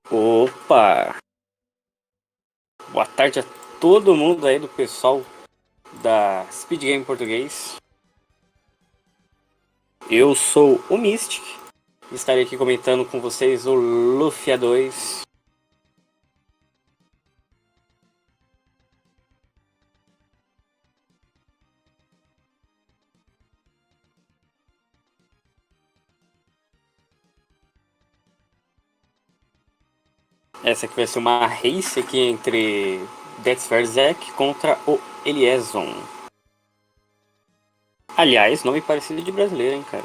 Opa! Boa tarde a todo mundo aí do pessoal da Speed Game Português. Eu sou o Mystic e estarei aqui comentando com vocês o Lufia 2. Essa aqui vai ser uma race aqui entre ThatsF contra o Elieson. Aliás, nome parecido de brasileiro, hein, cara.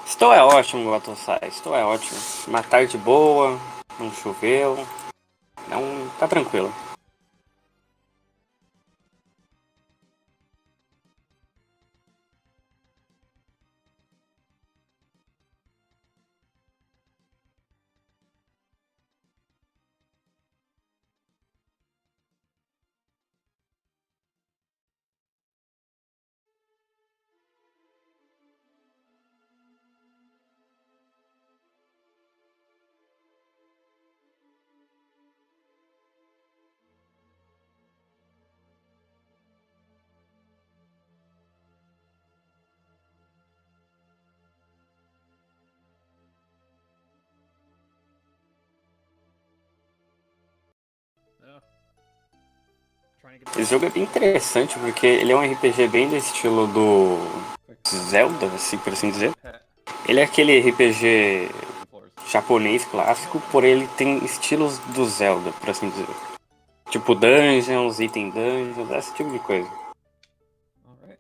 Estou é ótimo, Gatossai. Estou é ótimo. Uma tarde boa, não choveu, não tá tranquilo. Esse jogo é bem interessante porque ele é um RPG bem do estilo do Zelda, assim, por assim dizer. Ele é aquele RPG japonês clássico, porém ele tem estilos do Zelda, por assim dizer. Tipo dungeons, item dungeons, esse tipo de coisa. Alright.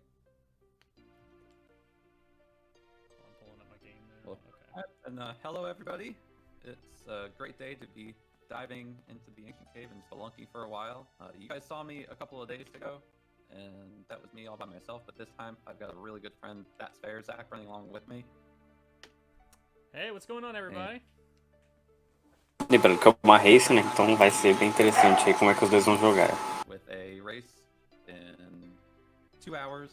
And hello everybody. It's a great day to be diving into the ancient cave and spelunking for a while. You guys saw me a couple of days ago, and that was me all by myself, but this time I've got a really good friend, ThatsF, Zach, running along with me. Hey, what's going on, everybody? Lembrando que é uma race, né? Então vai ser bem interessante aí como é que os dois vão jogar. With a race in 2 hours.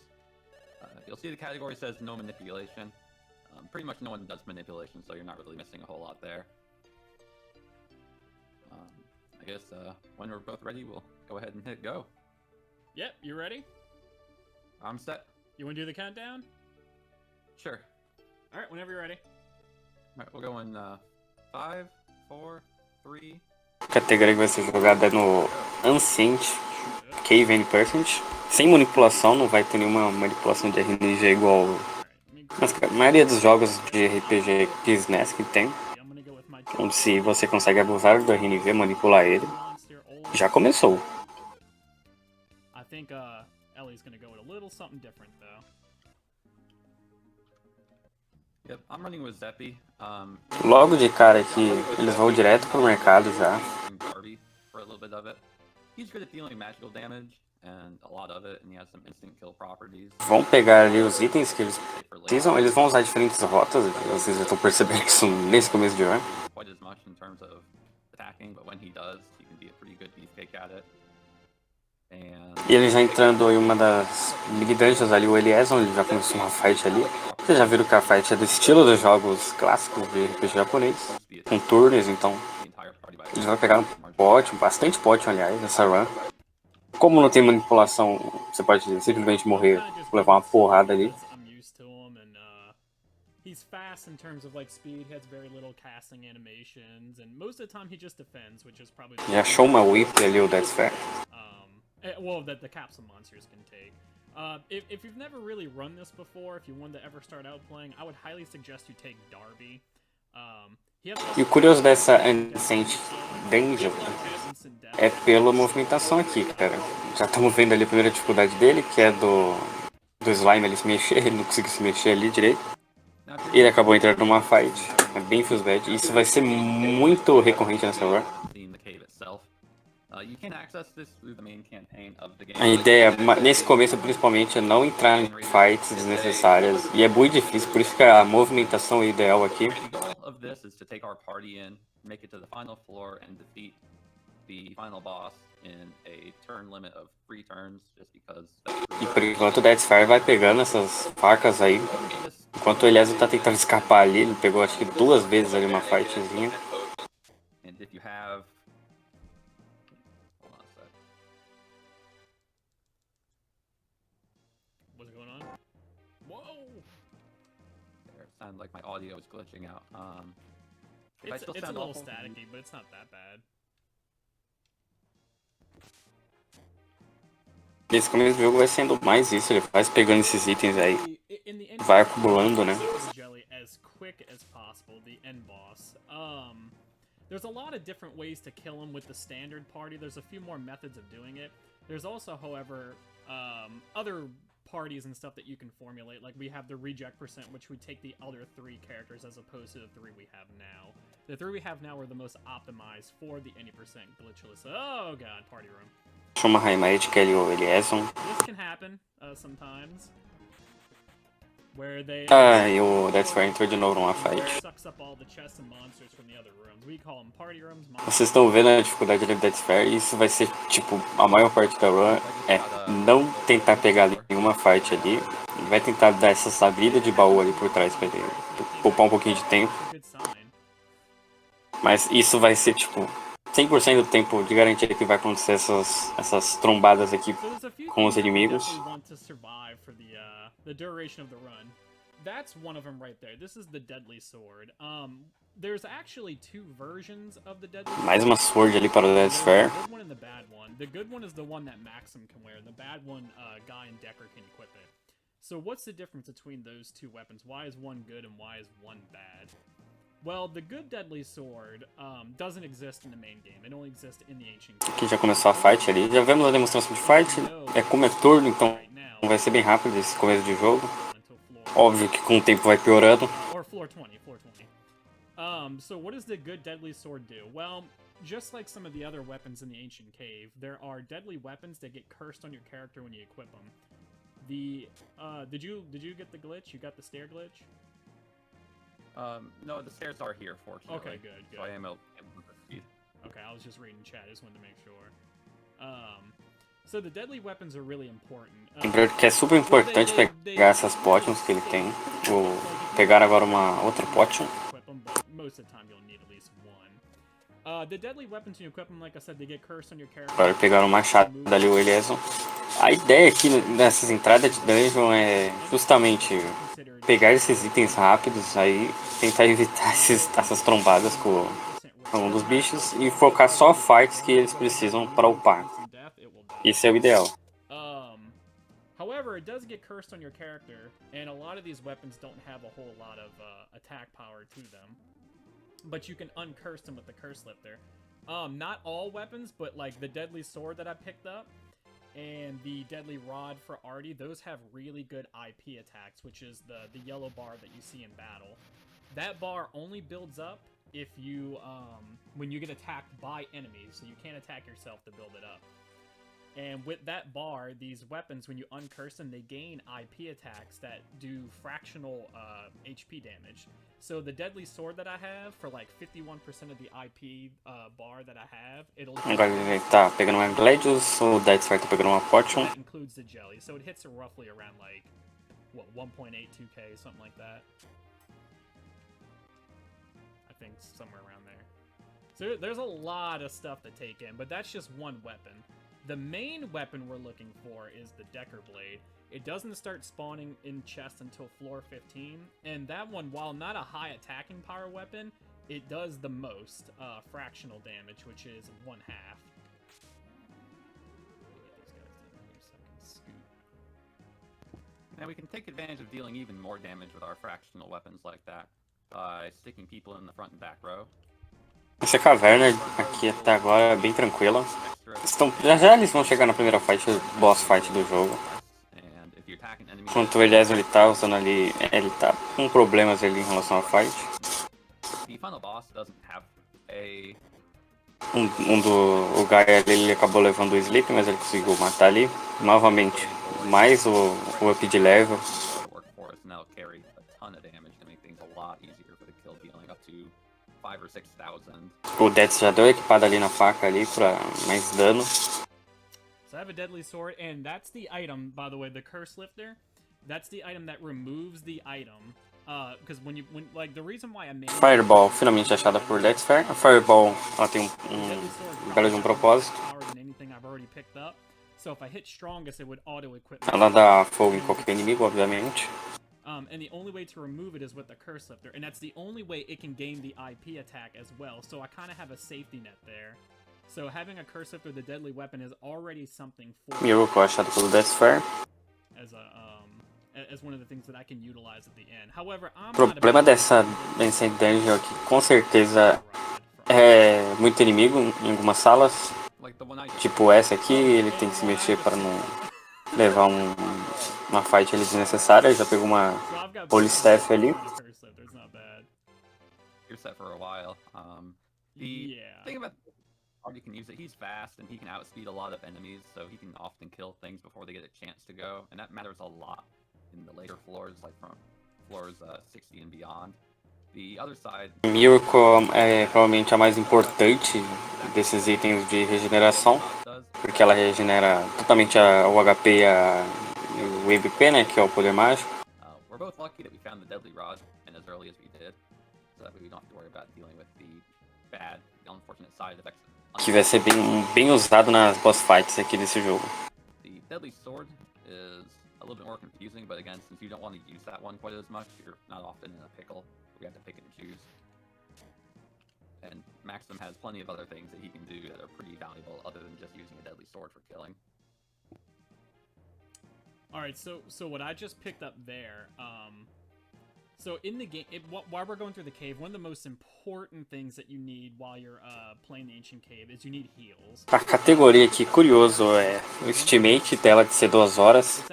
You'll see the category says no manipulation. Pretty much no one does manipulation, so you're not really missing a whole lot there. I guess when we're both ready, we'll go ahead and hit go. Yep, you ready? I'm set. You want to do the countdown? Sure. All right, whenever you're ready. All right, we'll go in 5, 4, 3. A categoria que vai ser jogada é no Ancient Cave and Percent. Sem manipulação, não vai ter nenhuma manipulação de RNG igual a maioria dos jogos de RPG de SNES que tem. Onde se você consegue abusar do RNG, manipular ele. Já começou. I think Ellie's gonna go with a little something different though. Yep, I'm running with Zeppy. Logo de cara aqui, eles vão direto pro mercado já. For a little bit of it. He's good at dealing magical damage and a lot of it, and he has some instant kill properties. Vão pegar ali os itens que eles precisam, eles vão usar diferentes rotas, vocês já estão percebendo isso nesse começo de ano. Quite as much in terms of attacking, but when he does, he can be a pretty good beefcake at it. E ele já entrando em uma das Big Dungeons ali, o Elieson, ele já começou uma fight ali. Vocês já viram que a fight é do estilo dos jogos clássicos de RPG japonês, com turnos, então eles vão pegar um pote, bastante pote, aliás, nessa run. Como não tem manipulação, você pode simplesmente morrer, levar uma porrada ali. He's fast in terms of like speed. He has very little casting animations, and most of the time he just defends, which is probably. Já achou uma whip ali o ThatsF. Well, that the capsule monsters can take. If you've never really run this before, if you wanted to ever start out playing, I would highly suggest you take Darby. E o curioso dessa Ancient Dungeon é pela movimentação aqui, cara. Já estamos vendo ali a primeira dificuldade dele, que é do slime ele se mexer, ele não conseguiu se mexer ali direito. Ele acabou entrando numa fight, é bem feels bad. Isso vai ser muito recorrente nessa run. A ideia, nesse começo principalmente, é não entrar em fights desnecessárias. E é muito difícil, por isso que a movimentação é ideal aqui. in a turn limit of 3 turns, just because E por enquanto o ThatsF vai pegando essas facas aí. Enquanto o Eliezer tá tentando escapar ali, ele pegou acho que 2 vezes ali uma fightzinha. And if you have, hold on a sec. What's going on? Whoa! There, it sounded like my audio was glitching out. If I It's still a sound little awful, staticky, but it's not that bad. Nesse começo do jogo vai sendo mais isso, ele vai pegando esses itens aí, In the end, vai acumulando, né? the jelly as quick as possible, the end boss. There's a lot of different ways to kill him with the standard party. There's a few more methods of doing it. There's also, however, other parties and stuff that you can formulate. Like we have the reject percent, which would take the other 3 characters as opposed to the 3 we have now. The 3 we have now are the most optimized for the any percent glitchless. Oh god, party room. Chama Raimate, que ele o Eliezer. This can happen sometimes. Where they E o ThatsF entrou de novo numa fight. sucks up all the chests and monsters from the other rooms. We call them party rooms. Vocês estão vendo a dificuldade do ThatsF, e isso vai ser, tipo, a maior parte da run é não tentar pegar nenhuma fight ali. Ele vai tentar dar essa sabrida de baú ali por trás pra ele poupar um pouquinho de tempo. Mas isso vai ser, tipo, 100% do tempo de garantia que vai acontecer essas trombadas aqui com os inimigos. The duration of the run. That's one of them right there. This is the Deadly Sword. There's actually 2 versions of the Deadly Sword. Mais uma sword ali para o ThatsF. The good one and the bad one. The good one is the one that Maxim can wear. The bad one, Guy and Decker can equip it. So what's the difference between those 2 weapons? Why is one good and why is one bad? Well, the good Deadly Sword doesn't exist in the main game. It only exists in the Ancient Game. Aqui já começou a fight ali. Já vemos a demonstração de fight. É como é turno, então vai ser bem rápido esse começo de jogo. Óbvio que com o tempo vai piorando. Or floor 20. So what does the good Deadly Sword do? Well, just like some of the other weapons in the Ancient Cave, there are deadly weapons that get cursed on your character when you equip them. Did you get the glitch? You got the stair glitch? No, the stairs are here, fortunately. Okay, good. So I am able to proceed. Okay, I was just reading chat. I just wanted to make sure. So the deadly weapons are really important. Lembrando que é super importante pegar essas potions que ele tem. Vou pegar agora uma outra potion. Most of the time you'll need at least one. The deadly weapons when you equip them, like I said, they get cursed on your character. Agora pegar o machado dali, o Eliezer. A ideia aqui nessas entradas de dungeon é justamente pegar esses itens rápidos, aí tentar evitar essas trombadas com um dos bichos e focar só fights que eles precisam para upar. Esse é o ideal. However, it does get cursed on your character, and a lot of these weapons don't have a whole lot of attack power to them. But you can uncurse them with the curse lifter. Not all weapons, but like the deadly sword that I picked up and the deadly rod for Artie, those have really good IP attacks, which is the yellow bar that you see in battle. That bar only builds up if you when you get attacked by enemies, so you can't attack yourself to build it up. And with that bar, these weapons, when you uncurse them, they gain IP attacks that do fractional HP damage. So the deadly sword that I have, for like 51% of the IP bar that I have, it'll... Agora ele tá pegando uma Gladius, o ThatsF tá pegando uma Potion. That includes the jelly, so it hits roughly around like, what, 1.82k, something like that. I think somewhere around there. So there's a lot of stuff to take in, but that's just one weapon. The main weapon we're looking for is the Decker Blade. It doesn't start spawning in chests until floor 15, and that one, while not a high attacking power weapon, it does the most fractional damage, which is 1/2. Now we can take advantage of dealing even more damage with our fractional weapons like that by sticking people in the front and back row. Essa caverna aqui até agora é bem tranquila. Já eles vão chegar na primeira fight, boss fight do jogo. Enquanto o Eliezer ele tá usando ali, ele tá com problemas ali em relação à fight. O Guy ele acabou levando o sleep, mas ele conseguiu matar ali. Novamente, mais o up de level. O Death já deu equipado ali na faca ali pra mais dano. So I have a deadly sword, and that's the item, by the way, the curse lifter. That's the item that removes the item. Because like, the reason why I made Fireball, finalmente achada por ThatsF. A Fireball, ela tem um belo de um propósito. So if I hit strongest, it would auto-equip. Ela dá fogo em qualquer inimigo, obviamente. And the only way to remove it is with the curse lifter, and that's the only way it can gain the IP attack as well. So I kind of have a safety net there. So having a curse lifter, the deadly weapon, is already something for Miracle achado pelo ThatsF. As one of the things that I can utilize at the end. However, O problema dessa dungeon aqui, com certeza, é muito inimigo em algumas salas. Tipo essa aqui, ele tem que se mexer para não levar uma fight ali desnecessária. Já pegou uma holy staff ali. You're set for a while. The thing about you can use it. He's fast and he can outspeed a lot of enemies, so he can often kill things before they get a chance to go, and that matters a lot in the later floors, like from floors 60 and beyond. The other side. Miracle é provavelmente a mais importante desses itens de regeneração, porque ela regenera totalmente o HP e o EBP, né, que é o poder mágico. We're both lucky that we found the deadly rod and as early as we did, so that way we don't have to worry about dealing with the bad, unfortunate side effects. Que vai ser bem usado nas boss fights aqui desse jogo. The deadly sword is a little bit more confusing, but again, since you don't want to use that one quite as much, you're not often in a pickle. We have to pick and choose. And Maxim has plenty of other things that he can do that are pretty valuable, other than just using a deadly sword for killing. Alright, so what I just picked up there, so in the game, while we're going through the cave, one of the most important things that you need while you're playing the Ancient Cave is you need heals. A categoria aqui, curioso, é o estimate dela de ser 2 horas,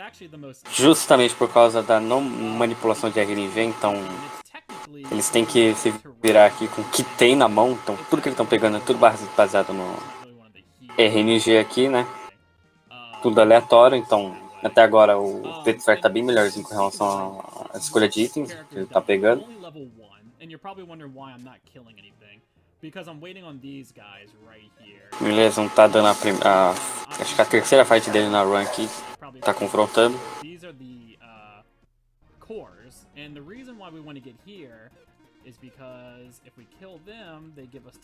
justamente por causa da não manipulação de RNG, então eles têm que se virar aqui com o que tem na mão, então tudo que eles estão pegando é tudo baseado no RNG aqui, né? Tudo aleatório, então até agora o ThatsF tá bem melhorzinho com relação à escolha de itens que ele tá pegando. O Lesão tá dando acho que a terceira fight dele na run aqui, tá confrontando.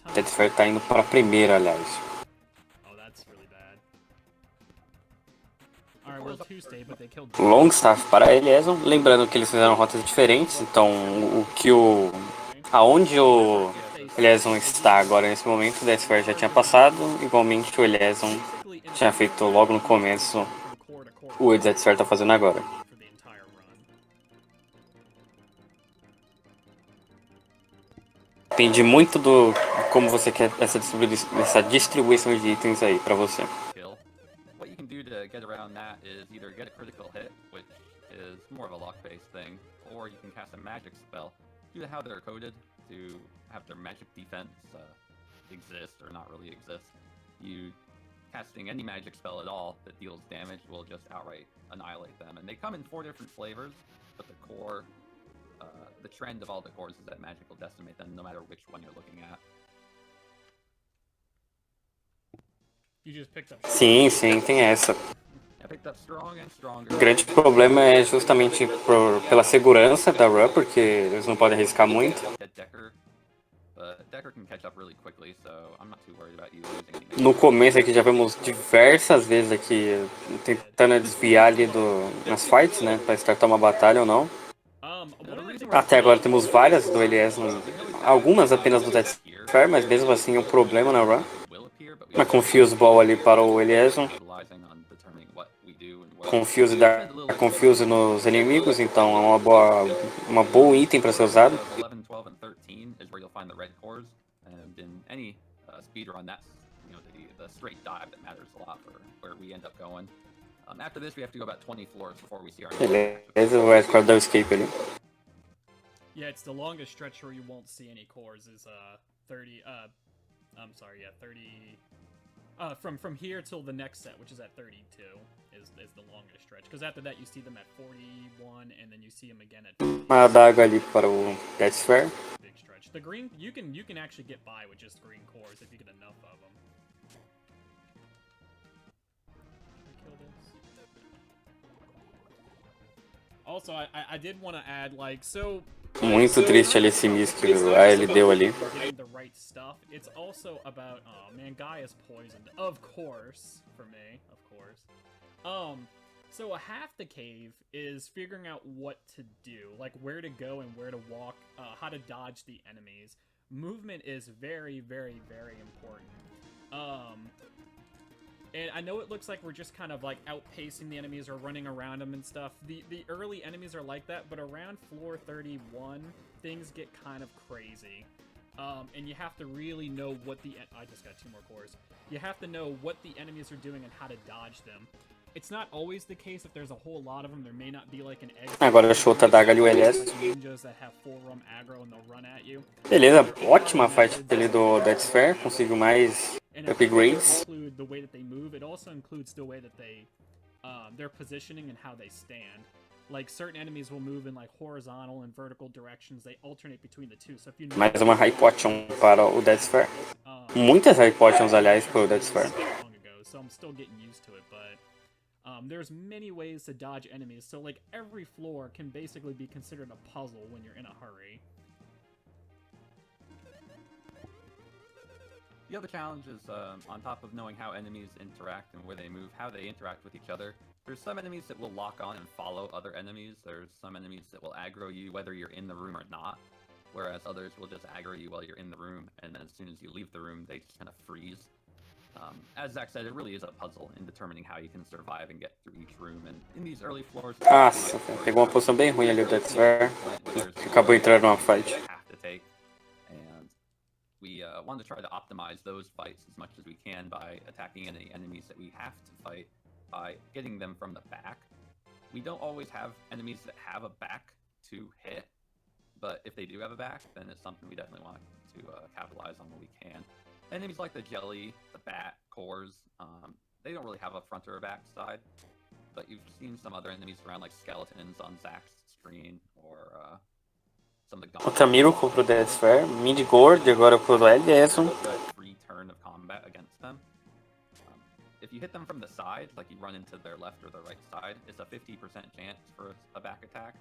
O ThatsF tá indo para a primeira, aliás. Longstaff para Eliasson, lembrando que eles fizeram rotas diferentes, então aonde o Eliasson está agora nesse momento, o ThatsF já tinha passado, igualmente o Eliasson tinha feito logo no começo, o ThatsF está fazendo agora. Depende muito do como você quer essa distribuição de itens aí para você. To get around that is either get a critical hit, which is more of a luck-based thing, or you can cast a magic spell. Due to how they're coded to have their magic defense exist or not really exist, you casting any magic spell at all that deals damage will just outright annihilate them. And they come in 4 different flavors, but the core, the trend of all the cores is that magic will decimate them no matter which one you're looking at. Sim, tem essa. O grande problema é justamente pela segurança da run, porque eles não podem arriscar muito. No começo aqui já vemos diversas vezes aqui tentando desviar ali nas fights, né, para startar uma batalha ou não. Até agora temos várias do LS, algumas apenas do ThatsF, mas mesmo assim é um problema na run. Uma Confuse Ball ali para o Eliasson. Confuse dá Confuse nos inimigos, então é uma boa item para ser usado. 11, 12 and 13 is where you'll find the red cores, and in any speedrun, that's the straight dive that matters a lot for where we end up going. After this, we have to go about 20 floors before we see our. Beleza, o red core dá o escape ali. Yeah, it's the longest stretch where you won't see any cores is 30. 30. From here till the next set, which is at 32, is the longest stretch. Because after that, you see them at 41, and then you see them again at. Uma adaga ali para o ThatsF. Big stretch. The green, you can actually get by with just green cores if you get enough of them. Also, I did want to add, like, so... Muito triste ali esse miss que ele deu ali. Getting the right stuff. It's also about... Oh, man, Guy is poisoned. Of course. For me, of course. So half the cave is figuring out what to do. Like, where to go and where to walk. How to dodge the enemies. Movement is very, very, very important. And I know it looks like we're just kind of like outpacing the enemies or running around them and stuff. The early enemies are like that, but around floor 31, things get kind of crazy. And you have to really know what I just got 2 more cores. You have to know what the enemies are doing and how to dodge them. It's not always the case if there's a whole lot of them. There may not be like an egg. Agora achou outra daga ali o LS. Ninjas that have full roam aggro and they'll run at you. Beleza, ótima fight ali do ThatsF. Conseguiu mais upgrades. The way that they move, it also includes the way that they, their positioning and how they stand. Like certain enemies will move in like horizontal and vertical directions. They alternate between the two. So if you know Mais uma High Potion para o ThatsF. Muitas High Potions, aliás, para o ThatsF. So I'm still getting used to it, but there's many ways to dodge enemies. So like every floor can basically be considered a puzzle when you're in a hurry. The other challenge is, on top of knowing how enemies interact and where they move, how they interact with each other. There's some enemies that will lock on and follow other enemies. There's some enemies that will aggro you whether you're in the room or not. Whereas others will just aggro you while you're in the room, and then as soon as you leave the room, they just kind of freeze. As Zach said, it really is a puzzle in determining how you can survive and get through each room. And in these early floors... Nossa, pegou uma posição bem ruim ali o ThatsF. Acabou entrando numa fight. We want to try to optimize those fights as much as we can by attacking any enemies that we have to fight by getting them from the back. We don't always have enemies that have a back to hit, but if they do have a back, then it's something we definitely want to capitalize on when we can. Enemies like the jelly, the bat, cores, they don't really have a front or a back side, but you've seen some other enemies around like skeletons on Zach's screen or outra Miracle pro ThatsF, Mid Gold agora pro LS. Free turn of combat against them. If you hit them from the side, like you run into their left or their right side, it's a 50% chance for a back attack.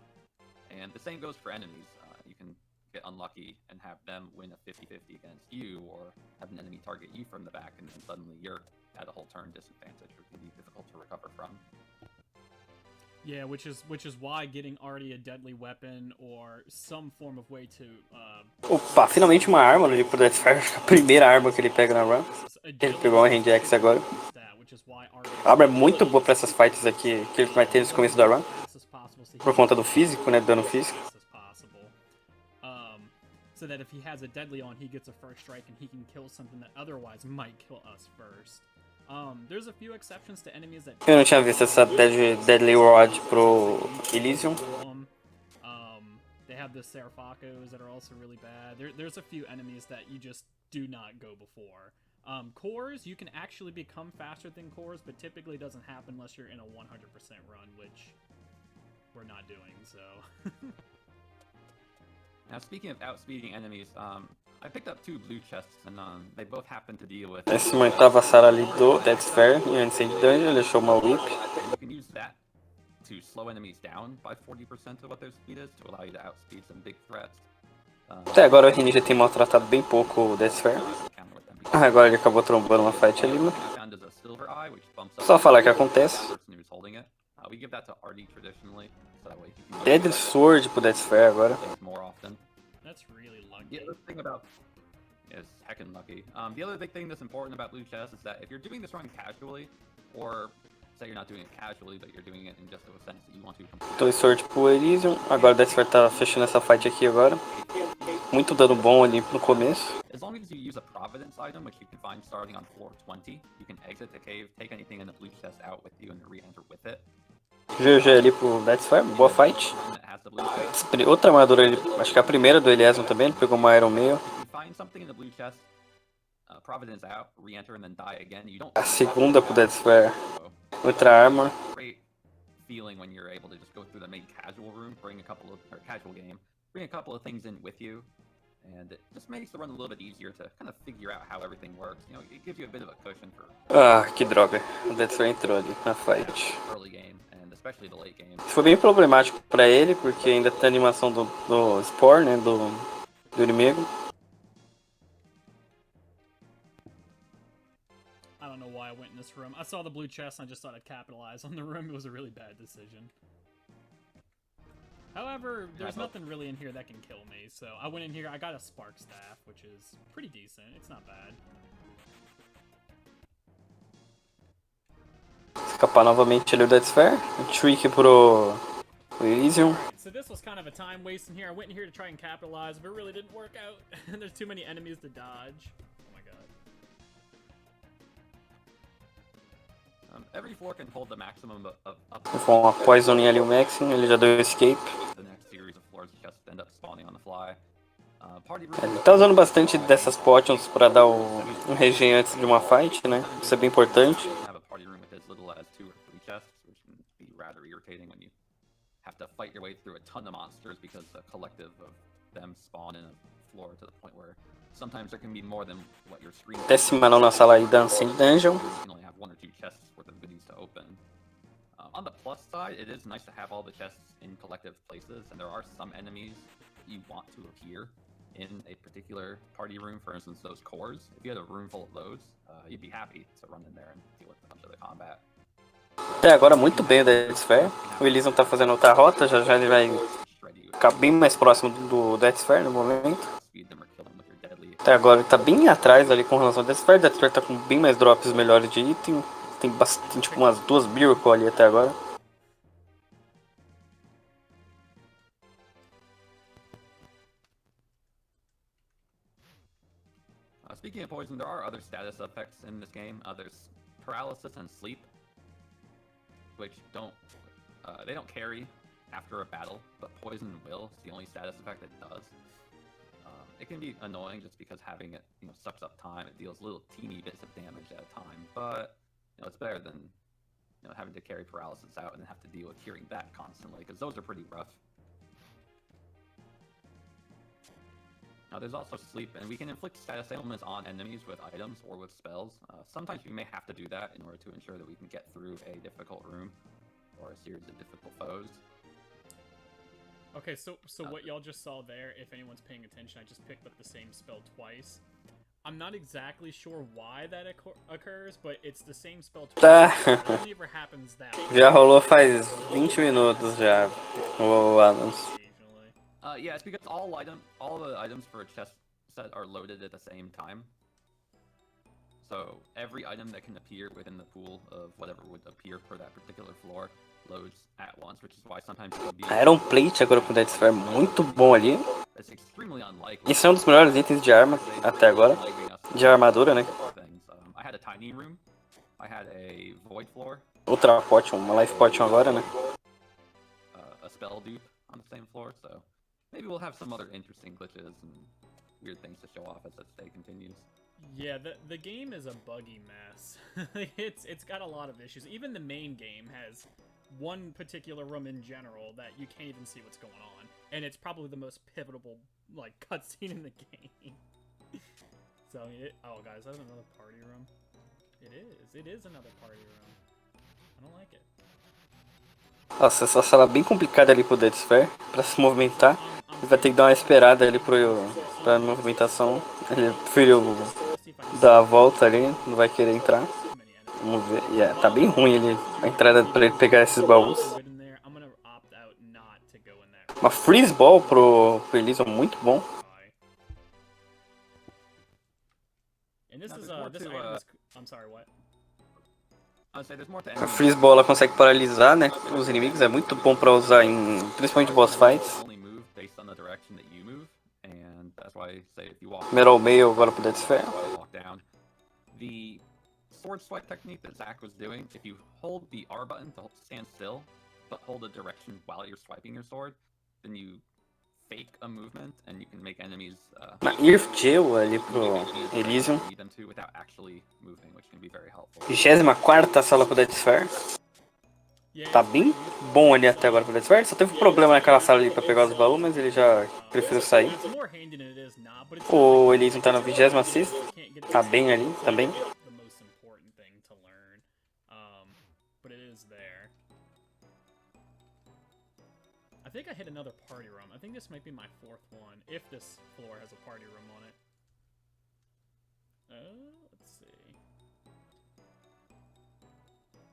And the same goes for enemies. You can get unlucky and have them win a 50-50 against you, or have an enemy target you from the back, and then suddenly you're at a whole turn disadvantage, which can be difficult to recover from. Yeah, which is why getting already a deadly weapon or some form of way to Opa, finalmente uma arma ali pro ThatsF, a primeira arma que ele pega na run. Ele pegou uma Hand Axe agora. A arma é muito boa pra essas fights aqui que ele vai ter no começo da run. Por conta do físico, né, dano físico. So that if he has a deadly on, he gets a first strike and he can kill something that otherwise might kill us first. There's a few exceptions to enemies that... Eu não tinha visto essa Deadly Rod pro Elysium. They have the Serafacos that are also really bad. There's a few enemies that you just do not go before. Cores, you can actually become faster than cores, but typically doesn't happen unless you're in a 100% run, which we're not doing, so... Now, speaking of outspeeding enemies, I picked up 2 blue chests, and they both happen to deal with... Essa oitava sala ali do ThatsF, em Ancient Dungeon, ele achou uma whip. You can use that to slow enemies down by 40% of what their speed is, to allow you to outspeed some big threats. Até agora o RN já tem maltratado bem pouco o ThatsF. Agora ele acabou trombando uma fight ali, né? Só falar que acontece. Deadly Sword pro ThatsF agora. That's really lucky. The thing about is heckin' lucky. The other big thing that's important about blue chest is that if you're doing this run casually, or say you're not doing it casually, but you're doing it in just a sense that you want to complete. Deadly Sword pro Elysium. Agora o ThatsF tá fechando essa fight aqui agora. Muito dano bom ali no começo. As long as you use a Providence item, which you can find starting on floor 20, you can exit the cave, take anything in the blue chest out with you, and re-enter with it. GG ali pro ThatsF, boa fight. Outra armadura ali, acho que é a primeira do Eliasson também, ele pegou uma Iron Mail. A segunda pro ThatsF, outra arma. Feeling when you're able to just go through the main casual room, bring a couple of things in with you, and it just makes the run a little bit easier to kind of figure out how everything works. You know, it gives you a bit of a cushion for... Ah, que droga. O ThatsF entrou ali na fight. Early game, and especially the late game. Foi bem problemático pra ele, porque ainda tem a animação do Spore, né, do inimigo. I don't know why I went in this room. I saw the blue chest and I just thought I'd capitalize on the room. It was a really bad decision. However, there's nothing really in here that can kill me, so I went in here, I got a spark staff, which is pretty decent. It's not bad. Escapar novamente ali o Deathsphere. O trick pro Elysium. Right, so this was kind of a time waste in here. I went in here to try and capitalize, but it really didn't work out. There's too many enemies to dodge. Oh my god. Every floor can hold the maximum of up Com uma poisoninha ali o Maxim, ele já deu escape. the next series of floors just end up spawning on the fly. Party room. Ele tá usando bastante dessas potions pra dar um regen antes de uma fight, né? Isso é bem importante. Have a party room with as little as 2 or 3 chests, which can be rather irritating when you have to fight your way through a ton of monsters because a collective of them spawn in a floor to the point where sometimes there can be more than what your screen. 19ª sala aí, Dancing Dungeon. You can only have 1 or 2 chests worth of goodies to open. On the plus side, it is nice to have all the chests in collective places, and there are some enemies that you want to appear in a particular party room. For instance, those cores. If you had a room full of those, you'd be happy to run in there and deal with a bunch of the combat. Até agora muito bem o Deathsphere. O Elysium tá fazendo outra rota, já já ele vai ficar bem mais próximo do Deathsphere no momento. Speed them or kill them with your deadly. Até agora ele tá bem atrás ali com relação ao Deathsphere. O Deathsphere tá com bem mais drops melhores de item. Tem bastante, tipo umas 2 Miracle ali até agora. Speaking of poison, there are other status effects in this game. There's paralysis and sleep, which they don't carry after a battle, but poison will. It's the only status effect it does. It can be annoying just because having it, sucks up time. It deals little teeny bits of damage at a time, but it's better than having to carry paralysis out and have to deal with curing that constantly, because those are pretty rough. Now there's also sleep, and we can inflict status ailments on enemies with items or with spells. Sometimes we may have to do that in order to ensure that we can get through a difficult room or a series of difficult foes. Okay, so what y'all just saw there, if anyone's paying attention, I just picked up the same spell twice. I'm not exactly sure why that occurs, but it's the same spell twice. Tá. It only ever happens that way. Já rolou faz 20 minutos já o anúncio. Occasionally. Yeah, it's because all the items for a chest set are loaded at the same time. So every item that can appear within the pool of whatever would appear for that particular floor loads at once, which is why sometimes it would be Iron Plate agora com o Deathsphere muito bom ali. it's extremely unlikely. Esse é um dos melhores itens de arma até agora. De armadura, né? I had a tiny room. I had a void floor. Outra potion, uma life potion agora, né? A spell dupe on the same floor, so maybe we'll have some other interesting glitches and weird things to show off as this day continues. Yeah, the game is a buggy mess. It's got a lot of issues. Even the main game has one particular room in general that you can't even see what's going on, and it's probably the most pivotal cutscene in the game. So oh guys, that's another party room. It is another party room. I don't like it. Nossa, essa sala é bem complicada ali pro Deathsphere pra se movimentar. Ele vai ter que dar uma esperada ali pra movimentação. Ele preferiu dar a volta ali, não vai querer entrar. Vamos ver. Yeah, tá bem ruim ali a entrada pra ele pegar esses baús. Uma freeze ball pro Elysium muito bom. I'm sorry, what? A freeze ball ela consegue paralisar, né, os inimigos, é muito bom pra usar principalmente boss fights. Metal Mail agora pro Deathsphere. The sword swipe technique that Zach was doing, if you hold the R button to stand still, but hold a direction while you're swiping your sword, then you fake a movement and you can make enemies Uma Earth Gel ali pro Elysium. 24ª sala pro Deathsphere. Tá bem bom ali até agora pro Deathsphere. Só teve um problema naquela sala ali pra pegar os baús, mas ele já preferiu sair. O Elysium tá na 26ª. Tá bem ali também. think I hit another party room. I think this might be my 4th one, if this floor has a party room on it. Let's see.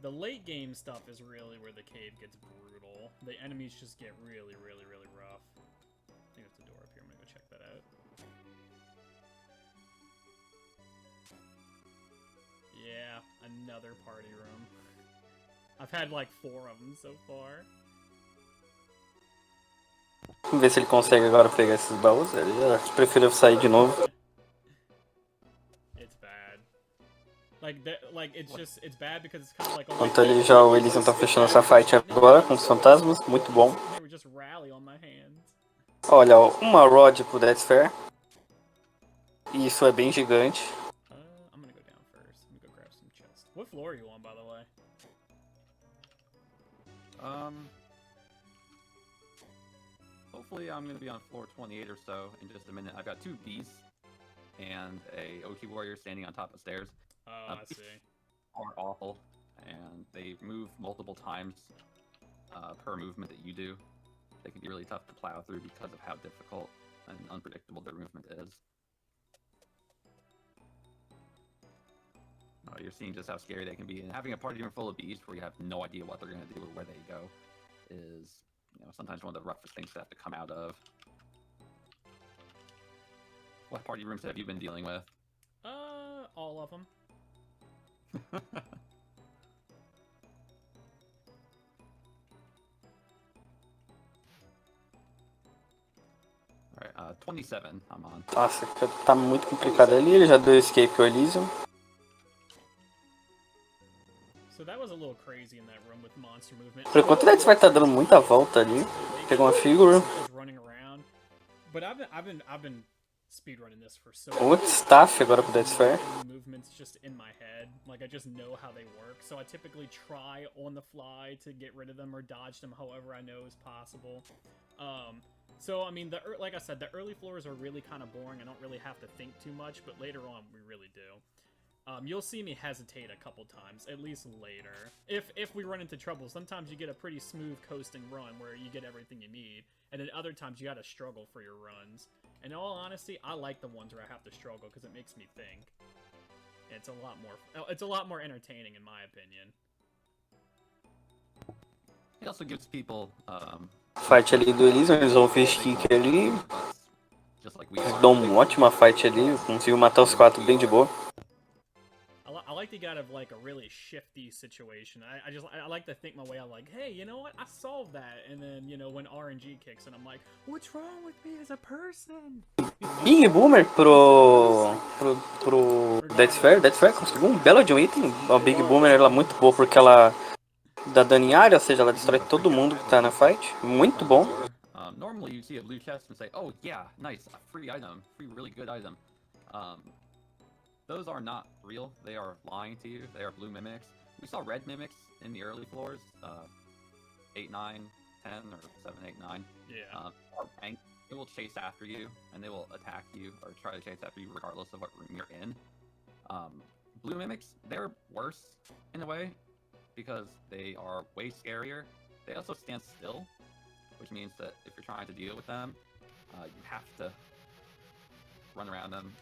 The late game stuff is really where the cave gets brutal. The enemies just get really, really, really rough. I think there's a door up here. I'm gonna go check that out. Yeah, another party room. I've had like 4 of them so far. Vamos ver se ele consegue agora pegar esses baús. Ele já preferiu sair de novo. It's bad. It's bad because it's kind of like. Enquanto ele já, o Elysium tá fechando essa fight agora com os fantasmas, muito bom. Olha, ó, uma rod pro ThatsF. E isso é bem gigante. I'm gonna go down first. I'm gonna go grab some chests. What floor are you on, by the way? Hopefully I'm going to be on floor 28 or so in just a minute. I've got 2 beasts and a OT warrior standing on top of stairs. Oh, I see. Are awful, and they move multiple times per movement that you do. They can be really tough to plow through because of how difficult and unpredictable their movement is. You're seeing just how scary they can be, and having a party room full of beasts where you have no idea what they're going to do or where they go is, sometimes one of the roughest things to have to come out of. What party rooms have you been dealing with? All of them. Alright, 27 I'm on. Nossa, tá muito complicado ali. Ele já deu escape ao Elysium. So that was a little crazy in that room with monster movement. Por enquanto o ThatsF vai estar dando muita volta ali. Pegou uma figure. Running around. But I've been speedrunning this for so O staff agora pro ThatsF. movements just in my head. Like I just know how they work. So I typically try on the fly to get rid of them or dodge them however I know is possible. So I mean, like I said, the early floors are really kind of boring. I don't really have to think too much, but later on we really do. You'll see me hesitate a couple times, at least later. If we run into trouble, sometimes you get a pretty smooth coasting run where you get everything you need, and then other times you gotta struggle for your runs. And in all honesty, I like the ones where I have to struggle because it makes me think. It's a lot more entertaining in my opinion. It also gives people Fight ali do Elysium, eles vão fish kick ali. Eles dão uma ótima fight ali, conseguiu matar os 4 bem de boa. I like to get out of like a really shifty situation. I like to think my way out like, hey, you know what? I solved that. And then, when RNG kicks in, I'm like, what's wrong with me as a person? Big Boomer pro ThatsF. ThatsF conseguiu um belo de um item. A Big Boomer ela é muito boa porque ela dá dano em área, ou seja, ela destrói todo mundo que tá na fight. Muito bom. Normally you see a blue chest and say, oh yeah, nice, a free item, free really good item. Those are not real. They are lying to you. They are blue mimics. We saw red mimics in the early floors, 8, 9, 10, or 7, 8, 9. Yeah. And it will chase after you, and they will attack you, or try to chase after you regardless of what room you're in. Blue mimics, they're worse in a way, because they are way scarier. They also stand still, which means that if you're trying to deal with them, you have to run around them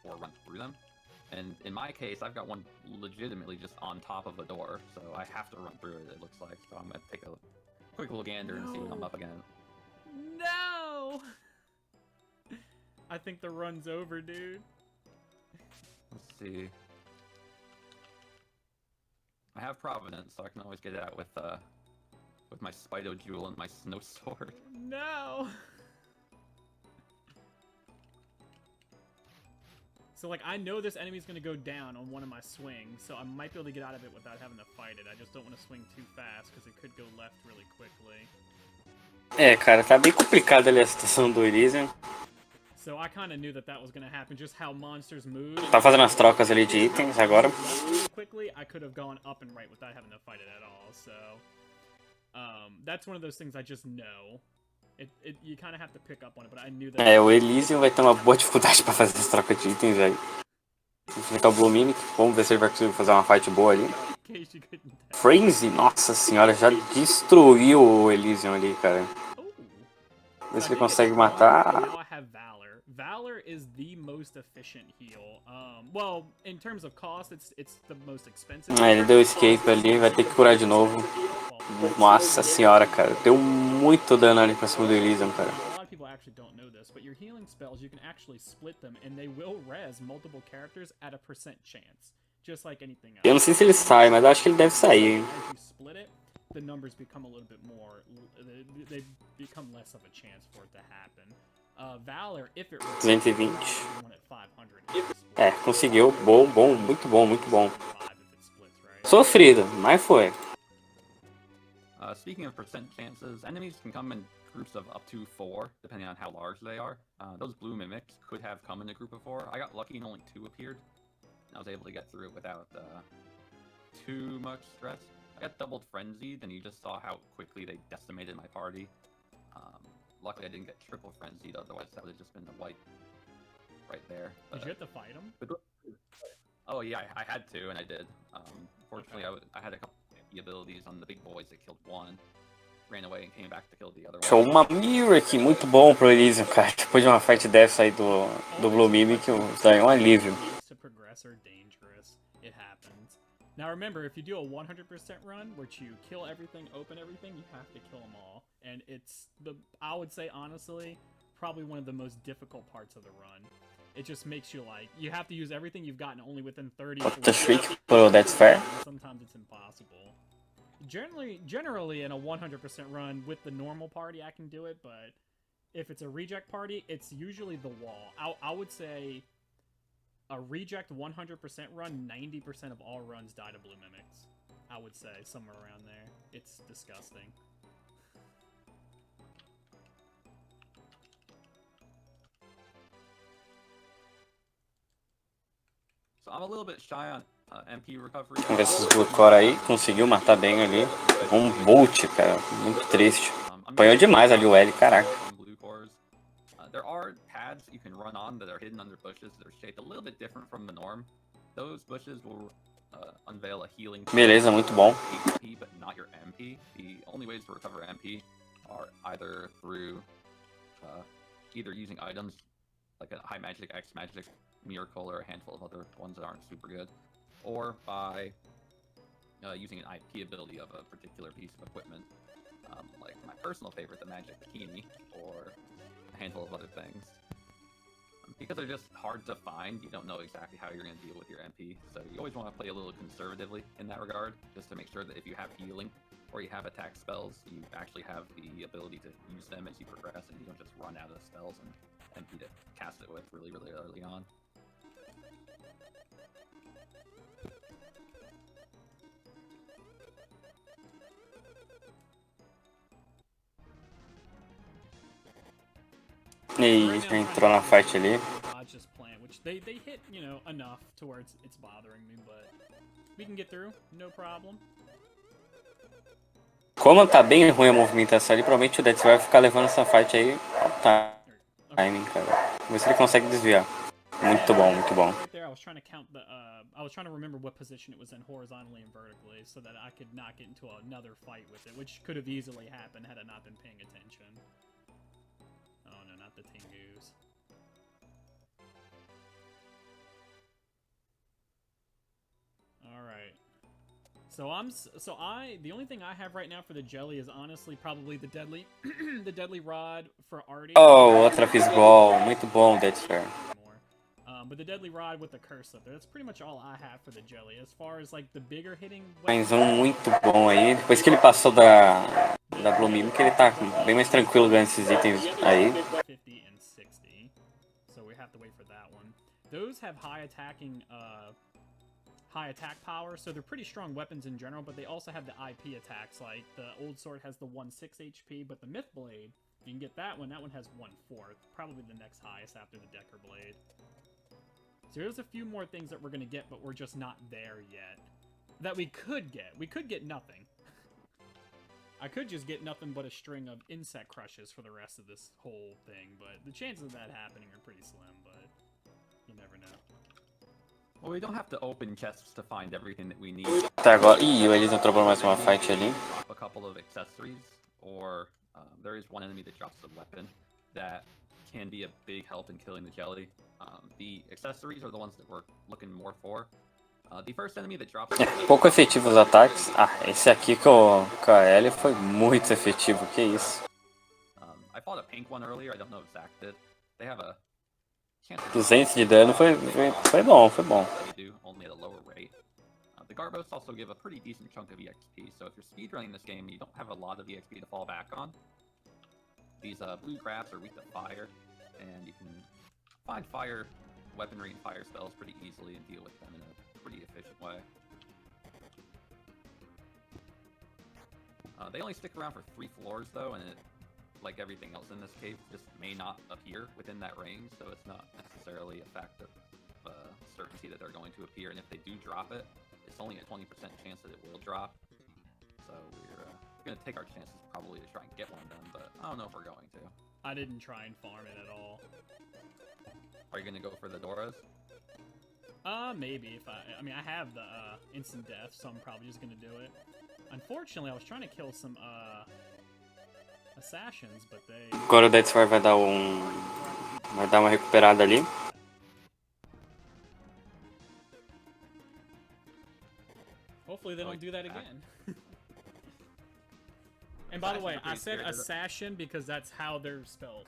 or run through them. And in my case, I've got one legitimately just on top of a door, so I have to run through it, it looks like. So I'm going to take a quick little gander and see what I'm up against. No! I think the run's over, dude. Let's see. I have Providence, so I can always get it out with my Spido Jewel and my Snow Sword. No! So, like, I know this enemy's gonna go down on one of my swings, so I might be able to get out of it without having to fight it. I just don't want to swing too fast, because it could go left really quickly. É, cara, tá bem complicado ali a situação do Elysium. So I kind of knew that was gonna happen, just how monsters move. Tá fazendo as trocas ali de itens agora. Quickly, I could have gone up and right without having to fight it at all, so... that's one of those things I just know. You kind of have to pick up on it, but I knew that... É, o Elysium vai ter uma boa dificuldade pra fazer as trocas de itens, velho. Enfrentar o Blue Mimic, vamos ver se ele vai conseguir fazer uma fight boa ali. Frenzy, nossa senhora, já destruiu o Elysium ali, cara. Vê se ele consegue matar. Now I have Valor. Valor is the most efficient heal. Well, in terms of cost, it's the most expensive. Ele deu escape ali, vai ter que curar de novo. Nossa senhora, cara. Deu muito dano ali pra cima do Elysium, cara. A lot of people actually don't know this, but your healing spells, you can actually split them, and they will res multiple characters at a % chance. Just like anything else. Eu não sei se ele sai, mas eu acho que ele deve sair, hein. As you split it, the numbers become a little bit more, they become less of a chance for it to happen. Valor, if it 220. at 500, É, conseguiu. Bom, bom, muito bom, muito bom. Sofrido, mas foi. Speaking of percent chances, enemies can come in groups of up to 4, depending on how large they are. Those blue mimics could have come in a group of 4. I got lucky and only 2 appeared. I was able to get through it without too much stress. I got doubled frenzied, and you just saw how quickly they decimated my party. Luckily, I didn't get triple frenzied, otherwise that would have just been a wipe right there. Did you have to fight them? Oh yeah, I had to, and I did. Fortunately, I had a couple of abilities on the big boys that killed one, ran away and came back to kill the other Show one. uma mirror aqui, muito bom pro Elysium, cara. Depois de uma fight dessa aí do Blue Mimic, daí um alívio. To progress are dangerous. It happens. Now remember, if you do a 100% run, which you kill everything, open everything, you have to kill them all. And it's, I would say honestly, probably one of the most difficult parts of the run. It just makes you like, you have to use everything you've gotten only within 30 What the shriek? Well, that's fair. Sometimes it's impossible. Generally in a 100% run with the normal party I can do it, but if it's a reject party, it's usually the wall. I would say a reject 100% run, 90% of all runs die to blue mimics. I would say somewhere around there. It's disgusting. So I'm a little bit shy on MP recovery. Vamos ver esses Blue Core aí. Conseguiu matar bem ali. Um Bolt, cara. Muito triste. Apanhou demais ali o L, caraca. There are pads you can run on that are hidden under bushes that are shaped a little bit different from the norm. Those bushes will unveil a healing. Beleza, muito bom. HP, but not your MP. The only ways to recover MP are either through either using items like a high magic, X magic, miracle, or a handful of other ones that aren't super good, or by using an IP ability of a particular piece of equipment, like my personal favorite, the magic bikini, or a handful of other things. Because they're just hard to find, you don't know exactly how you're going to deal with your MP, so you always want to play a little conservatively in that regard, just to make sure that if you have healing or you have attack spells, you actually have the ability to use them as you progress, and you don't just run out of spells and MP to cast it with really, really early on. E já entrou na fight ali. Just plant, which they hit, you know, enough to where it's bothering me, but we can get through, no problem. Como tá bem ruim a movimentação ali, provavelmente o Death vai ficar levando essa fight aí ao timing, cara. Vamos ver se ele consegue desviar. Muito bom, muito bom. Right there, I was trying to count the, I was trying to remember what position it was in horizontally and vertically so that I could not get into another fight with it, which could have easily happened had I not been paying attention. Oh no, not the Tengus. Alright. The only thing I have right now for the jelly is honestly probably the deadly, the deadly rod for Artie. Oh, outra Fistball, muito bom, that's fair. But the deadly rod with the curse up there, that's pretty much all I have for the jelly. As far as like the bigger hitting. Mais muito bom aí. Depois que ele passou da Blue Mimic, ele tá bem mais tranquilo ganhando esses itens aí. 50 and 60. So we have to wait for that one. Those have high attack power, so they're pretty strong weapons in general, but they also have the IP attacks. Like the old sword has the 1/6 HP, but the Myth Blade, you can get that one has 1/4, probably the next highest after the Decker Blade. So there's a few more things that we're gonna get, but we're just not there yet. That we could get. We could get nothing. I could just get nothing but a string of insect crushes for the rest of this whole thing, but the chances of that happening are pretty slim, but you never know. Well, we don't have to open chests to find everything that we need. Tá, agora... Ih, o Elis entrou pra mais uma fight ali. A couple of accessories, or there is one enemy that drops a weapon that can be a big help in killing the jelly. The accessories are the ones that we're looking more for. The first enemy that drops... Pouco efetivo os ataques. Ah, esse aqui com a Ellie foi muito efetivo, que isso. I fought a pink one earlier, I don't know if Zach did. They have a... 200 de dano foi bom, foi bom. They do, only at a lower rate. The Garbos also give a pretty decent chunk of EXP, so if you're speedrunning this game, you don't have a lot of EXP to fall back on. These blue crabs are weak to fire, and you can find fire weaponry and fire spells pretty easily and deal with them in a pretty efficient way. They only stick around for 3 floors though, and it, like everything else in this cave, just may not appear within that range, so it's not necessarily a fact of certainty that they're going to appear, and if they do drop it, it's only a 20% chance that it will drop. So we're going to take our chances probably to try and get one of them, but I don't know if we're going to. I didn't try and farm it at all. Are you going to go for the Doras? Maybe if I mean, I have the instant death, so I'm probably just going to do it. Unfortunately, I was trying to kill some assassins, but they... Agora o ThatsF vai dar uma recuperada ali. Hopefully they don't do that again. And by the way, I said assassin because that's how they're spelled.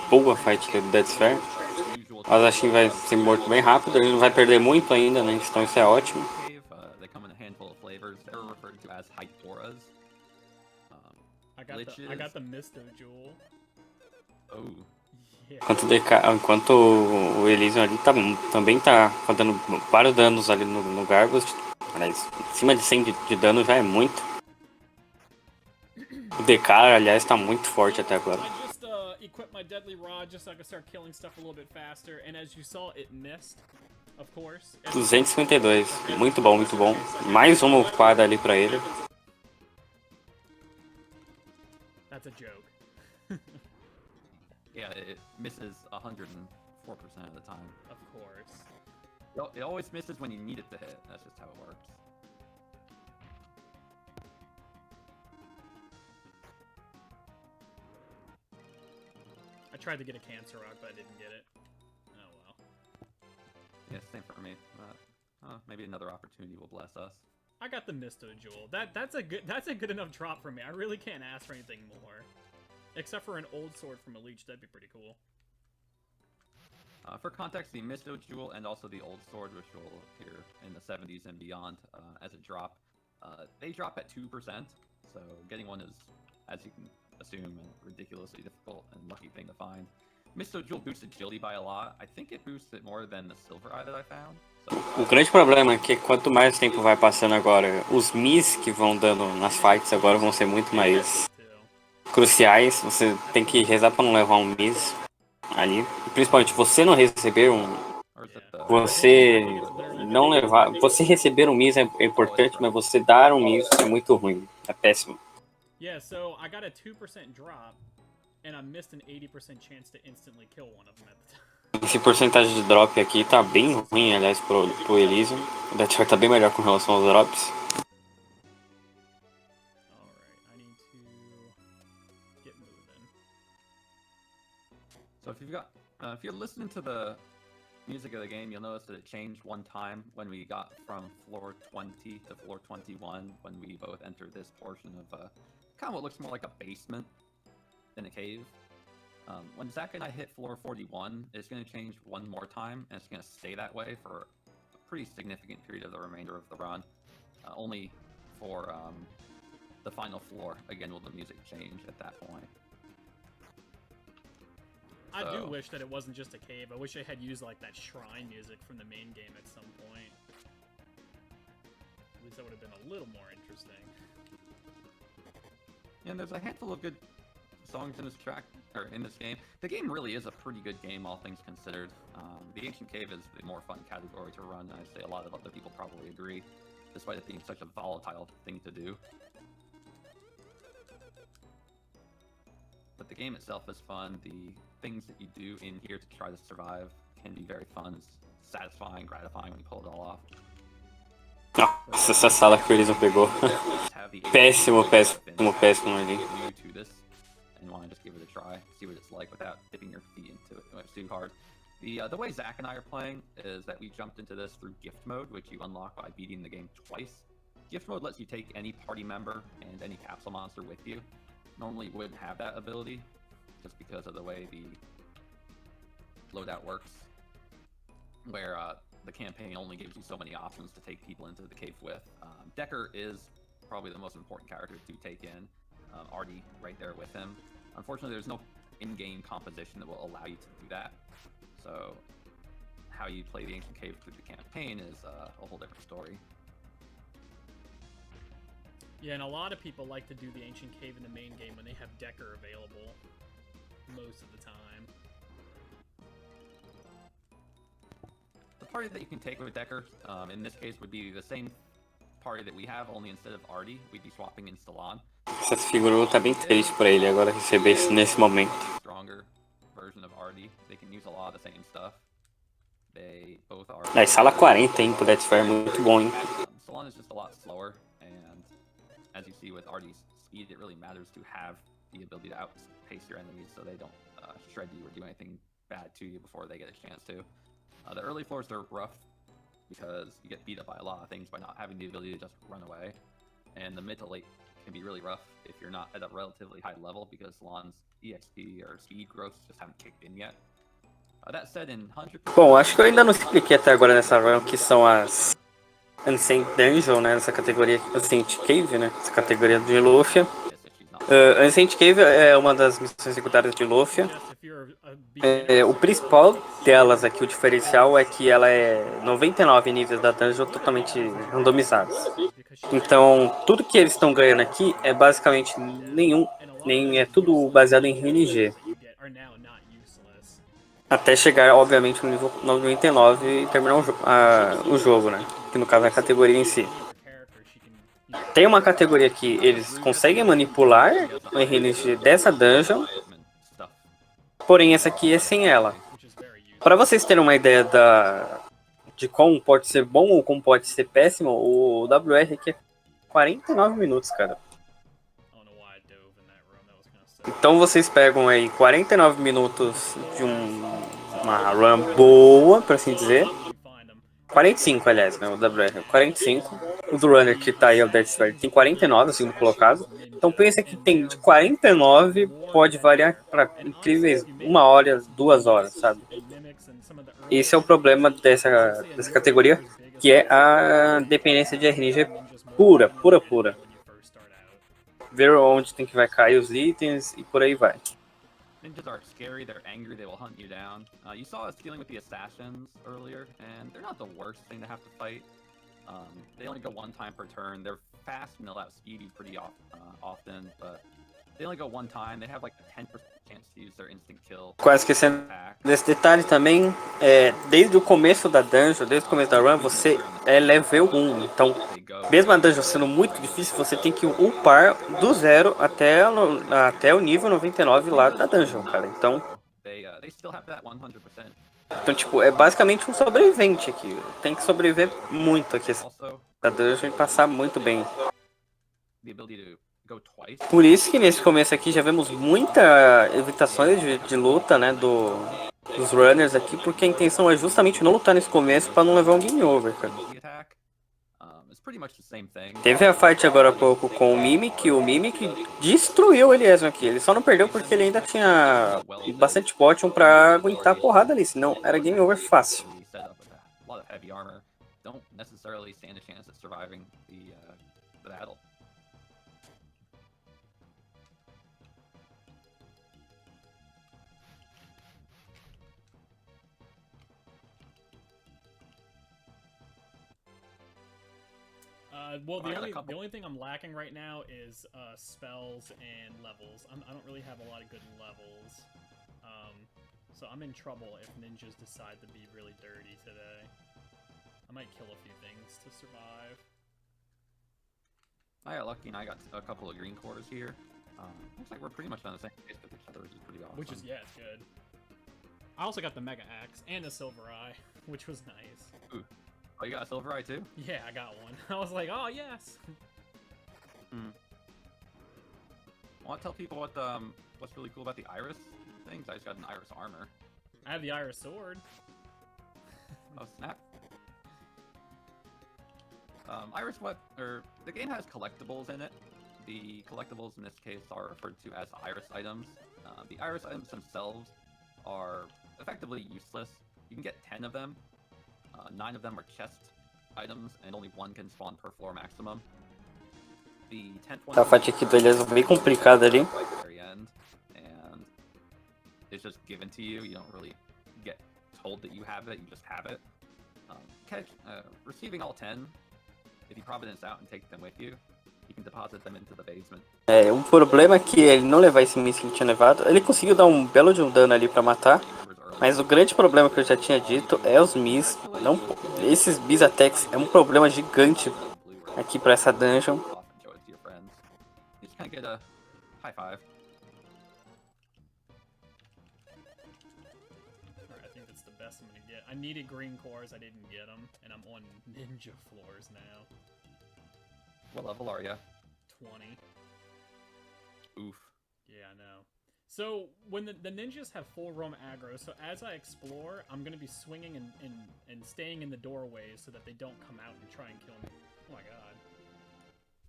Boa fight aqui do ThatsF. Mas acho que vai ser morto bem rápido, ele não vai perder muito ainda, né? Então isso é ótimo. They come in a handful of flavors. They're referred to as Hyporas. I got the Misto Jewel. Oh. Enquanto o Elysium ali também tá dando vários danos ali no Gargos. Aliás, acima de 100 de dano já é muito. O DK, aliás, tá muito forte até agora. I just equipped my deadly rod just so I could start killing stuff a little bit faster, and as you saw, it missed, of course. 252, muito bom, muito bom. Mais uma upada ali pra ele. That's a joke. Yeah, it misses 104% of the time. Of course. It always misses when you need it to hit. That's just how it works. I tried to get a Cancer Rock, but I didn't get it. Oh well. Yeah, same for me. Maybe another opportunity will bless us. I got the Misto Jewel. That's a good enough drop for me. I really can't ask for anything more. Except for an old sword from a leech, that'd be pretty cool. For context, the Misto Jewel and also the old sword, which will appear in the 70s and beyond as a drop, they drop at 2%, so getting one is, as you can assume, a ridiculously difficult and lucky thing to find. Misto Jewel boosts agility by a lot. I think it boosts it more than the Silver Eye that I found. So, o grande problema é que quanto mais tempo vai passando agora, os mis que vão dando nas fights agora vão ser muito mais cruciais. Você tem que rezar pra não levar um miss ali. E principalmente você não receber você não levar. Você receber um miss é importante, mas você dar um miss é muito ruim. É péssimo. Yeah, so I got a 2% drop, and I missed an 80% chance to instantly kill one of them at the time. Esse porcentagem de drop aqui tá bem ruim, aliás, pro Elysium. O ThatsF tá bem melhor com relação aos drops. So if you're listening to the music of the game, you'll notice that it changed one time when we got from floor 20 to floor 21 when we both entered this portion of kind of what looks more like a basement than a cave. When Zach and I hit floor 41, it's going to change one more time, and it's going to stay that way for a pretty significant period of the remainder of the run. Only for the final floor, again, will the music change at that point. I do wish that it wasn't just a cave. I wish I had used like that shrine music from the main game at some point. At least that would have been a little more interesting. Yeah, and there's a handful of good songs in this track, or in this game. The game really is a pretty good game, all things considered. The Ancient Cave is the more fun category to run, and I'd say a lot of other people probably agree, despite it being such a volatile thing to do. But the game itself is fun. The things that you do in here to try to survive can be very fun. It's satisfying, gratifying when you pull it all off. Nossa, essa sala que o Elis não pegou. Péssimo, péssimo, péssimo ali. And want to just give it a try, see what it's like without dipping your feet into it too hard. The way Zach and I are playing is that we jumped into this through gift mode, which you unlock by beating the game twice. Gift mode lets you take any party member and any capsule monster with you. Normally you wouldn't have that ability, just because of the way the loadout works, where the campaign only gives you so many options to take people into the cave with. Decker is probably the most important character to take in. Artie right there with him. Unfortunately, there's no in-game composition that will allow you to do that. So how you play the Ancient Cave through the campaign is a whole different story. Yeah, and a lot of people like to do the Ancient Cave in the main game when they have Decker available most of the time. The party that you can take with Decker, in this case, would be the same party that we have, only instead of Artie, we'd be swapping in Stalon. Essa figura tá bem triste pra ele agora receber isso nesse momento. Stronger version of Artie. They can use a lot of the same stuff. They both are. Aí, sala 40, hein, pro ThatsF é muito bom, hein. Stalon is just a lot slower, and as you see with Artie's speed, it really matters to have the ability to outpace your enemies so they don't shred you or do anything bad to you before they get a chance to. The early floors are rough because you get beat up by a lot of things by not having the ability to just run away, and the mid to late can be really rough if you're not at a relatively high level because Salon's EXP or speed growths just haven't kicked in yet. That said, in 100%... Bom, acho que eu ainda não expliquei até agora nessa run o que são as Ancient Dungeon, né, nessa categoria Ancient Cave, né, essa categoria de Lufia. Ancient Cave é uma das missões secundárias de Lufia. O principal delas aqui, o diferencial, é que ela é 99 níveis da dungeon totalmente randomizados. Então, tudo que eles estão ganhando aqui é basicamente é tudo baseado em RNG. Até chegar, obviamente, no nível 99 e terminar o jogo, né? Que no caso é a categoria em si. Tem uma categoria que eles conseguem manipular o RNG dessa dungeon, porém essa aqui é sem ela. Para vocês terem uma ideia de como pode ser bom ou como pode ser péssimo, o WR aqui é 49 minutos, cara. Então vocês pegam aí 49 minutos de uma run boa, por assim dizer. 45, aliás, né? O WR 45. O do Runner que tá aí, o deste, tem 49, segundo colocado. Então pensa que tem de 49, pode variar para incríveis 1 hora, 2 horas, sabe? Esse é o problema dessa categoria, que é a dependência de RNG pura. Ver onde tem que vai cair os itens e por aí vai. Ninjas are scary, they're angry, they will hunt you down. You saw us dealing with the assassins earlier, and they're not the worst thing to have to fight. They only go one time per turn. They're fast and they'll outspeed you pretty often, but they only go one time. They have like a 10% chance to use their instant kill. Quase esquecendo desse detalhe também, desde o começo da dungeon, desde o começo da run, você é level 1. Então, mesmo a dungeon sendo muito difícil, você tem que upar do 0 até o nível 99 lá da dungeon, cara. Então, tipo, é basicamente um sobrevivente aqui. Tem que sobreviver muito aqui da dungeon e passar muito bem. Por isso que nesse começo aqui já vemos muitas evitações de luta, né, dos runners aqui, porque a intenção é justamente não lutar nesse começo para não levar um game over, cara. Teve a fight agora há pouco com o Mimic destruiu ele mesmo aqui. Ele só não perdeu porque ele ainda tinha bastante potion pra aguentar a porrada ali, senão era game over fácil. Well, the only thing I'm lacking right now is spells and levels. I don't really have a lot of good levels, so I'm in trouble if ninjas decide to be really dirty today. I might kill a few things to survive. I got lucky and I got a couple of green cores here. Looks like we're pretty much on the same pace with each other, which is pretty awesome. Which is, yeah, it's good. I also got the Mega Axe and the Silver Eye, which was nice. Ooh. Oh, you got a silver eye too? Yeah, I got one. I was like, oh yes. Want to tell people what's really cool about the iris things? I just got an iris armor. I have the iris sword. Oh snap! The game has collectibles in it. The collectibles in this case are referred to as iris items. The iris items themselves are effectively useless. You can get 10 of them. 9 of them are chest items, and only 1 can spawn per floor maximum. The 10th one. A parte aqui do Elias é bem complicada ali. Right at the very end, and it's just given to you. You don't really get told that you have it. You just have it. Receiving all 10, if you providence out and take them with you, you can deposit them into the basement. É, o problema é que ele não levar esse míssil que ele tinha levado. Ele conseguiu dar um belo de um dano ali pra matar. Mas o grande problema que eu já tinha dito é os mis. Não, esses bis attacks é um problema gigante aqui pra essa dungeon. You can't get a high five. Alright, I think that's the best I'm gonna get. I needed green cores, I didn't get them, and I'm on ninja floors now. What level are you? 20. Oof. Yeah, I know. So, when the ninjas have full roam aggro, so as I explore, I'm gonna be swinging and staying in the doorways so that they don't come out and try and kill me. Oh my god.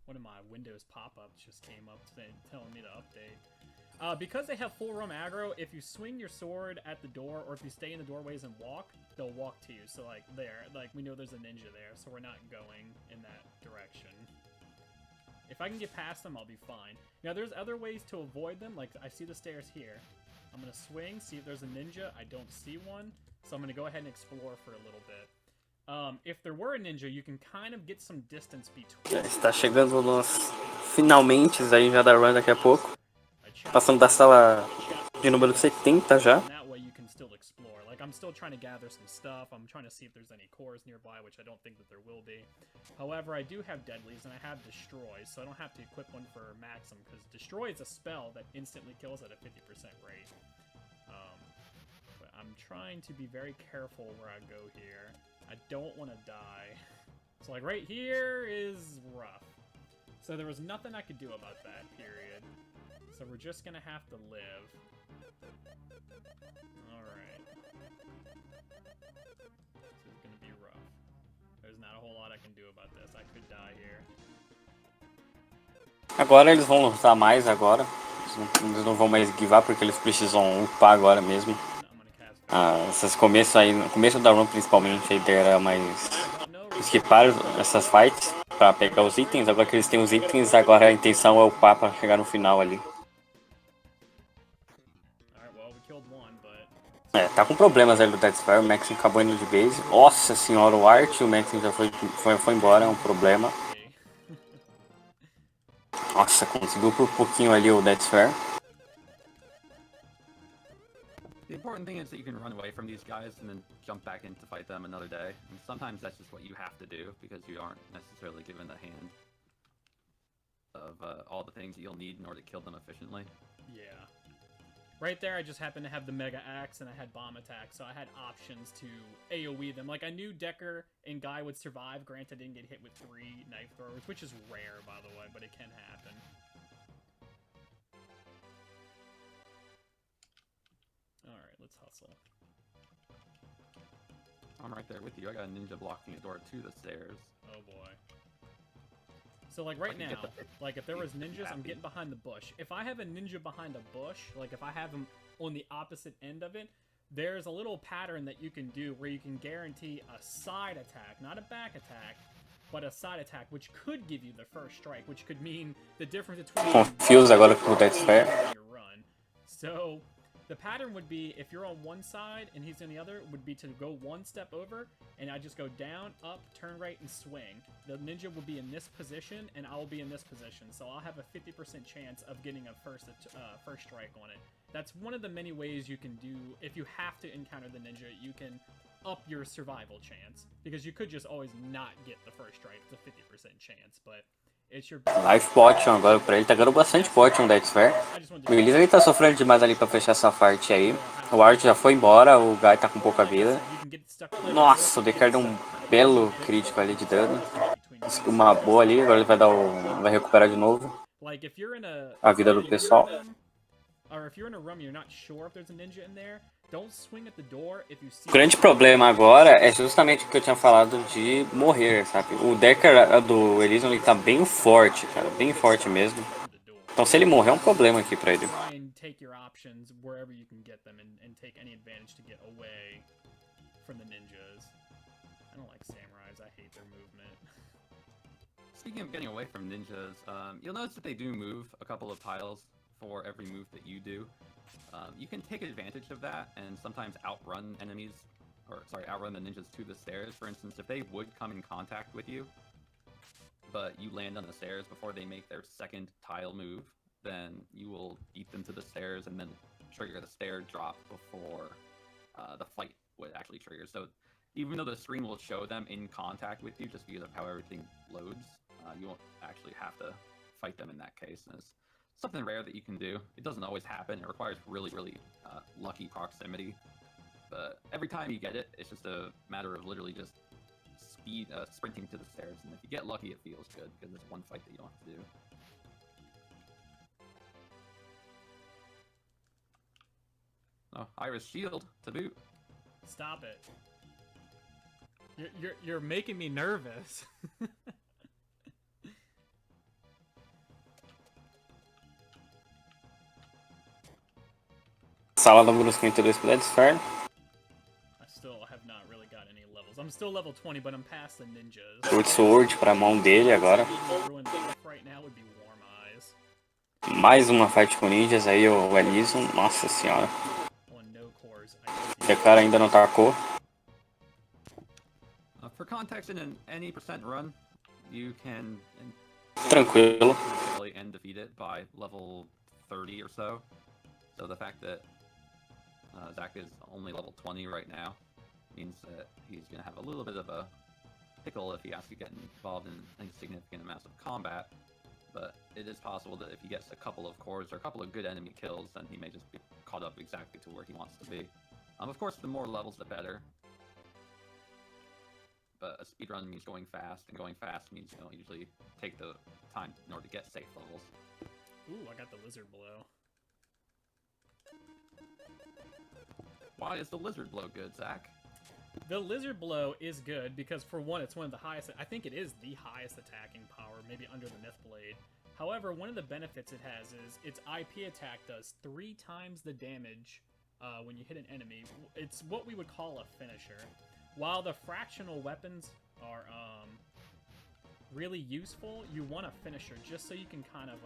One of my Windows pop-ups just came up telling me to update. Because they have full roam aggro, if you swing your sword at the door, or if you stay in the doorways and walk, they'll walk to you. So like there, like we know there's a ninja there, so we're not going in that direction. If I can get past them, I'll be fine. Now there's other ways to avoid them, like I see the stairs here. I'm gonna swing, see if there's a ninja. I don't see one, so I'm gonna go ahead and explore for a little bit. If there were a ninja, you can kind of get some distance between. Está chegando nos finalmente aí já da run daqui a pouco. Passando da sala de número 70 já. That way you can still explore. Like I'm still trying to gather some stuff. I'm trying to see if there's any cores nearby, which I don't think that there will be. However, I do have deadlies and I have destroys, so I don't have to equip one for maximum because destroy is a spell that instantly kills at a 50% rate. But I'm trying to be very careful where I go here. I don't want to die. So like right here is rough. So there was nothing I could do about that, period. So we're just gonna have to live. Alright. This is gonna be rough. There's not a whole lot I can do about this. I could die here. Agora eles vão lançar mais agora. Eles não vão mais give up porque eles precisam upar agora mesmo. Esses começos aí, no começo da run principalmente, a ideia era mais skipar essas fights pra pegar os itens. Agora que eles têm os itens, agora a intenção é upar pra chegar no final ali. É, tá com problemas ali do ThatsF, o Maxim acabou indo de base. Nossa senhora, o Art, o Maxim já foi embora, é um problema. Nossa, conseguiu por pouquinho ali o ThatsF. The important thing is that you can run away from these guys and then jump back in to fight them another day. And sometimes that's just what you have to do because you aren't necessarily given a hand of all the things that you'll need in order to kill them efficiently. Yeah. Right there, I just happened to have the Mega Axe and I had Bomb Attack, so I had options to AoE them. Like, I knew Decker and Guy would survive. Granted, I didn't get hit with 3 knife throwers, which is rare, by the way, but it can happen. Alright, let's hustle. I'm right there with you. I got a ninja blocking a door to the stairs. Oh boy. So like right now, like if there was ninjas, I'm getting behind the bush. If I have a ninja behind a bush, like if I have him on the opposite end of it, there's a little pattern that you can do where you can guarantee a side attack, not a back attack, but a side attack, which could give you the first strike, which could mean the difference between Confused agora com o ThatsF. your run. So the pattern would be if you're on one side and he's on the other, would be to go one step over, and I just go down, up, turn right, and swing. The ninja will be in this position, and I will be in this position, so I'll have a 50% chance of getting a first strike on it. That's one of the many ways you can do, if you have to encounter the ninja, you can up your survival chance, because you could just always not get the first strike. It's a 50% chance, but It's your Life Potion agora pra ele, tá ganhando bastante Potion da ThatsF. O Elisa ele tá sofrendo demais ali pra fechar essa parte aí. O Art já foi embora, o Guy tá com pouca vida. Nossa, o Dekar deu um belo crítico ali de dano. Uma boa ali, agora ele vai dar o. Vai recuperar de novo a vida do pessoal. O grande problema agora é justamente o que eu tinha falado de morrer, sabe? O Decker do Elysium ele tá bem forte, cara, bem forte mesmo. Então se ele morrer é um problema aqui pra ele. Speaking of getting away from ninjas, you'll notice that they do move a couple of tiles for every move that you do. You can take advantage of that and sometimes outrun enemies, or sorry, outrun the ninjas to the stairs. For instance, if they would come in contact with you, but you land on the stairs before they make their second tile move, then you will beat them to the stairs and then trigger the stair drop before the fight would actually trigger. So even though the screen will show them in contact with you just because of how everything loads, you won't actually have to fight them in that case. And it's something rare that you can do. It doesn't always happen. It requires really, really lucky proximity. But every time you get it, it's just a matter of literally just sprinting to the stairs. And if you get lucky, it feels good because it's one fight that you don't have to do. Oh, Iris Shield to boot. Stop it. You're making me nervous. Sala número 52 pro ThatsF. I still have not really got any levels. I'm still level 20, but I'm past the ninjas. Short Sword pra mão dele agora. Right now would be Warm Eyes. Mais uma fight com ninjas aí, o Elysium. Nossa senhora. O cara ainda não tacou. For context, in any percent run, you can Tranquilo. and defeat it by level 30 or so. So the fact that Zach is only level 20 right now means that he's going to have a little bit of a pickle if he has to get involved in significant amounts of combat. But it is possible that if he gets a couple of cores or a couple of good enemy kills, then he may just be caught up exactly to where he wants to be. Of course, the more levels, the better. But a speedrun means going fast, and going fast means you don't usually take the time in order to get safe levels. Ooh, I got the Lizard Blow. Why is the Lizard Blow good, Zach? The Lizard Blow is good because, for one, it's one of the highest... I think it is the highest attacking power, maybe under the Myth Blade. However, one of the benefits it has is its IP attack does 3 times the damage when you hit an enemy. It's what we would call a finisher. While the fractional weapons are really useful, you want a finisher just so you can kind of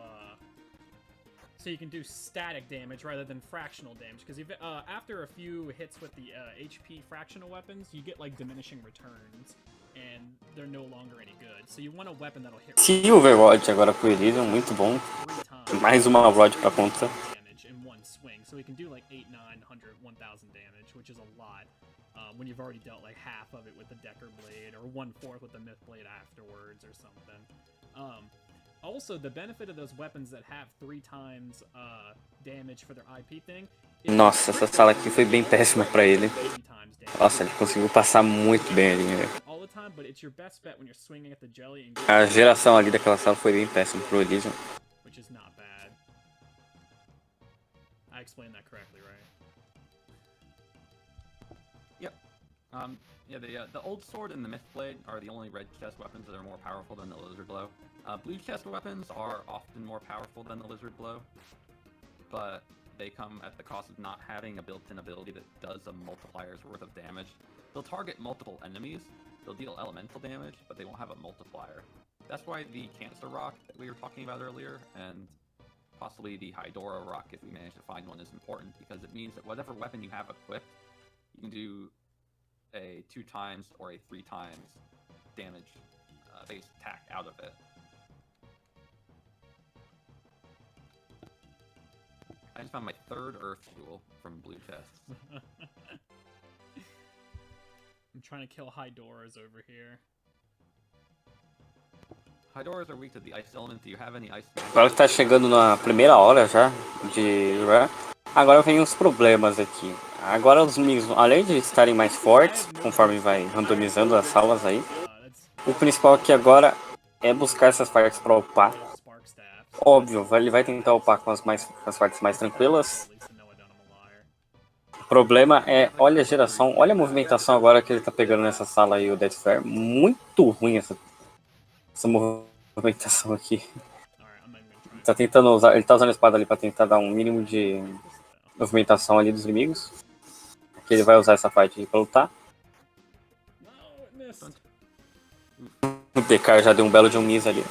so you can do static damage rather than fractional damage. Because after a few hits with the HP fractional weapons, you get like diminishing returns, and they're no longer any good. So you want a weapon that'll hit. Silverrod agora pro Elysium, muito bom. Mais uma Rod pra conta. Damage in one swing, so he can do like 8, 900, 1,000 damage, which is a lot. When you've already dealt like half of it with the Decker Blade, or 1/4 with the Myth Blade afterwards, or something. Also, the benefit of those weapons that have 3 times damage for their IP thing. Nossa, essa sala aqui foi bem péssima pra ele. Nossa, ele conseguiu passar muito bem ali. A geração ali daquela sala foi bem péssima pro Elysium. Which is not bad. I explained that correctly, right? Yep. Yeah, the Old Sword and the Myth Blade are the only red chest weapons that are more powerful than the Lizard Blow. Blue chest weapons are often more powerful than the Lizard Blow, but they come at the cost of not having a built-in ability that does a multiplier's worth of damage. They'll target multiple enemies, they'll deal elemental damage, but they won't have a multiplier. That's why the Cancer Rock that we were talking about earlier, and possibly the Hydora Rock if we manage to find one, is important, because it means that whatever weapon you have equipped, you can do a 2 times or a 3 times damage base attack out of it. I just found my 3rd Earth Jewel from Blue Chest. I'm trying to kill Hydoras over here. Hydors are weak to the ice element. Do you have any ice? Agora que tá chegando na primeira hora já de run, agora vem os problemas aqui. Agora os minions, além de estarem mais fortes, conforme vai randomizando as salas aí, o principal aqui agora é buscar essas partes para upar. Óbvio, ele vai tentar upar com as partes mais tranquilas. O problema é, olha a geração, olha a movimentação agora que ele tá pegando nessa sala aí, o ThatsF. Muito ruim essa movimentação aqui. Tá tentando usar, ele tá usando a espada ali pra tentar dar um mínimo de movimentação ali dos inimigos. Aqui ele vai usar essa parte pra lutar. O DK já deu um belo de um miss ali.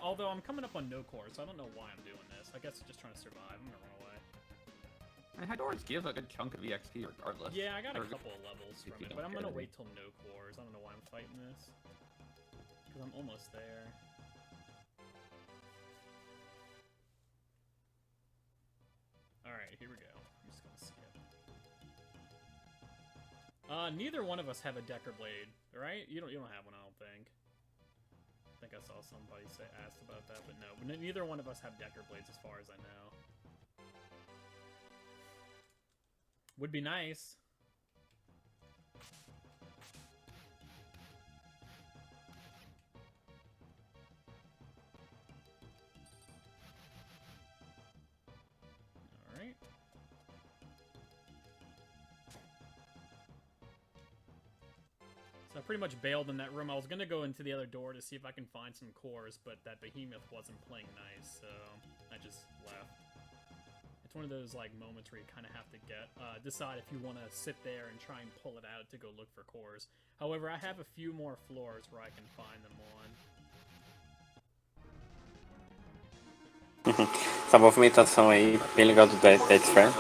Although I'm coming up on no core, so I don't know why I'm doing this. I guess I'm just trying to survive. I'm gonna run away. And Hydors give a good chunk of EXP regardless. Yeah, I got a couple of levels from it, but I'm gonna wait till no cores. I don't know why I'm fighting this. Because I'm almost there. Alright, here we go. I'm just gonna skip. Neither one of us have a Decker Blade, right? You don't have one, I don't think. I think I saw somebody asked about that, but no. Neither one of us have Decker Blades as far as I know. Would be nice. Alright. So I pretty much bailed in that room. I was gonna go into the other door to see if I can find some cores, but that behemoth wasn't playing nice, so I just left. It's one of those like moments where you kind of have to decide if you want to sit there and try and pull it out to go look for cores. However, I have a few more floors where I can find them on. Essa movimentação aí, bem legal do ThatsF.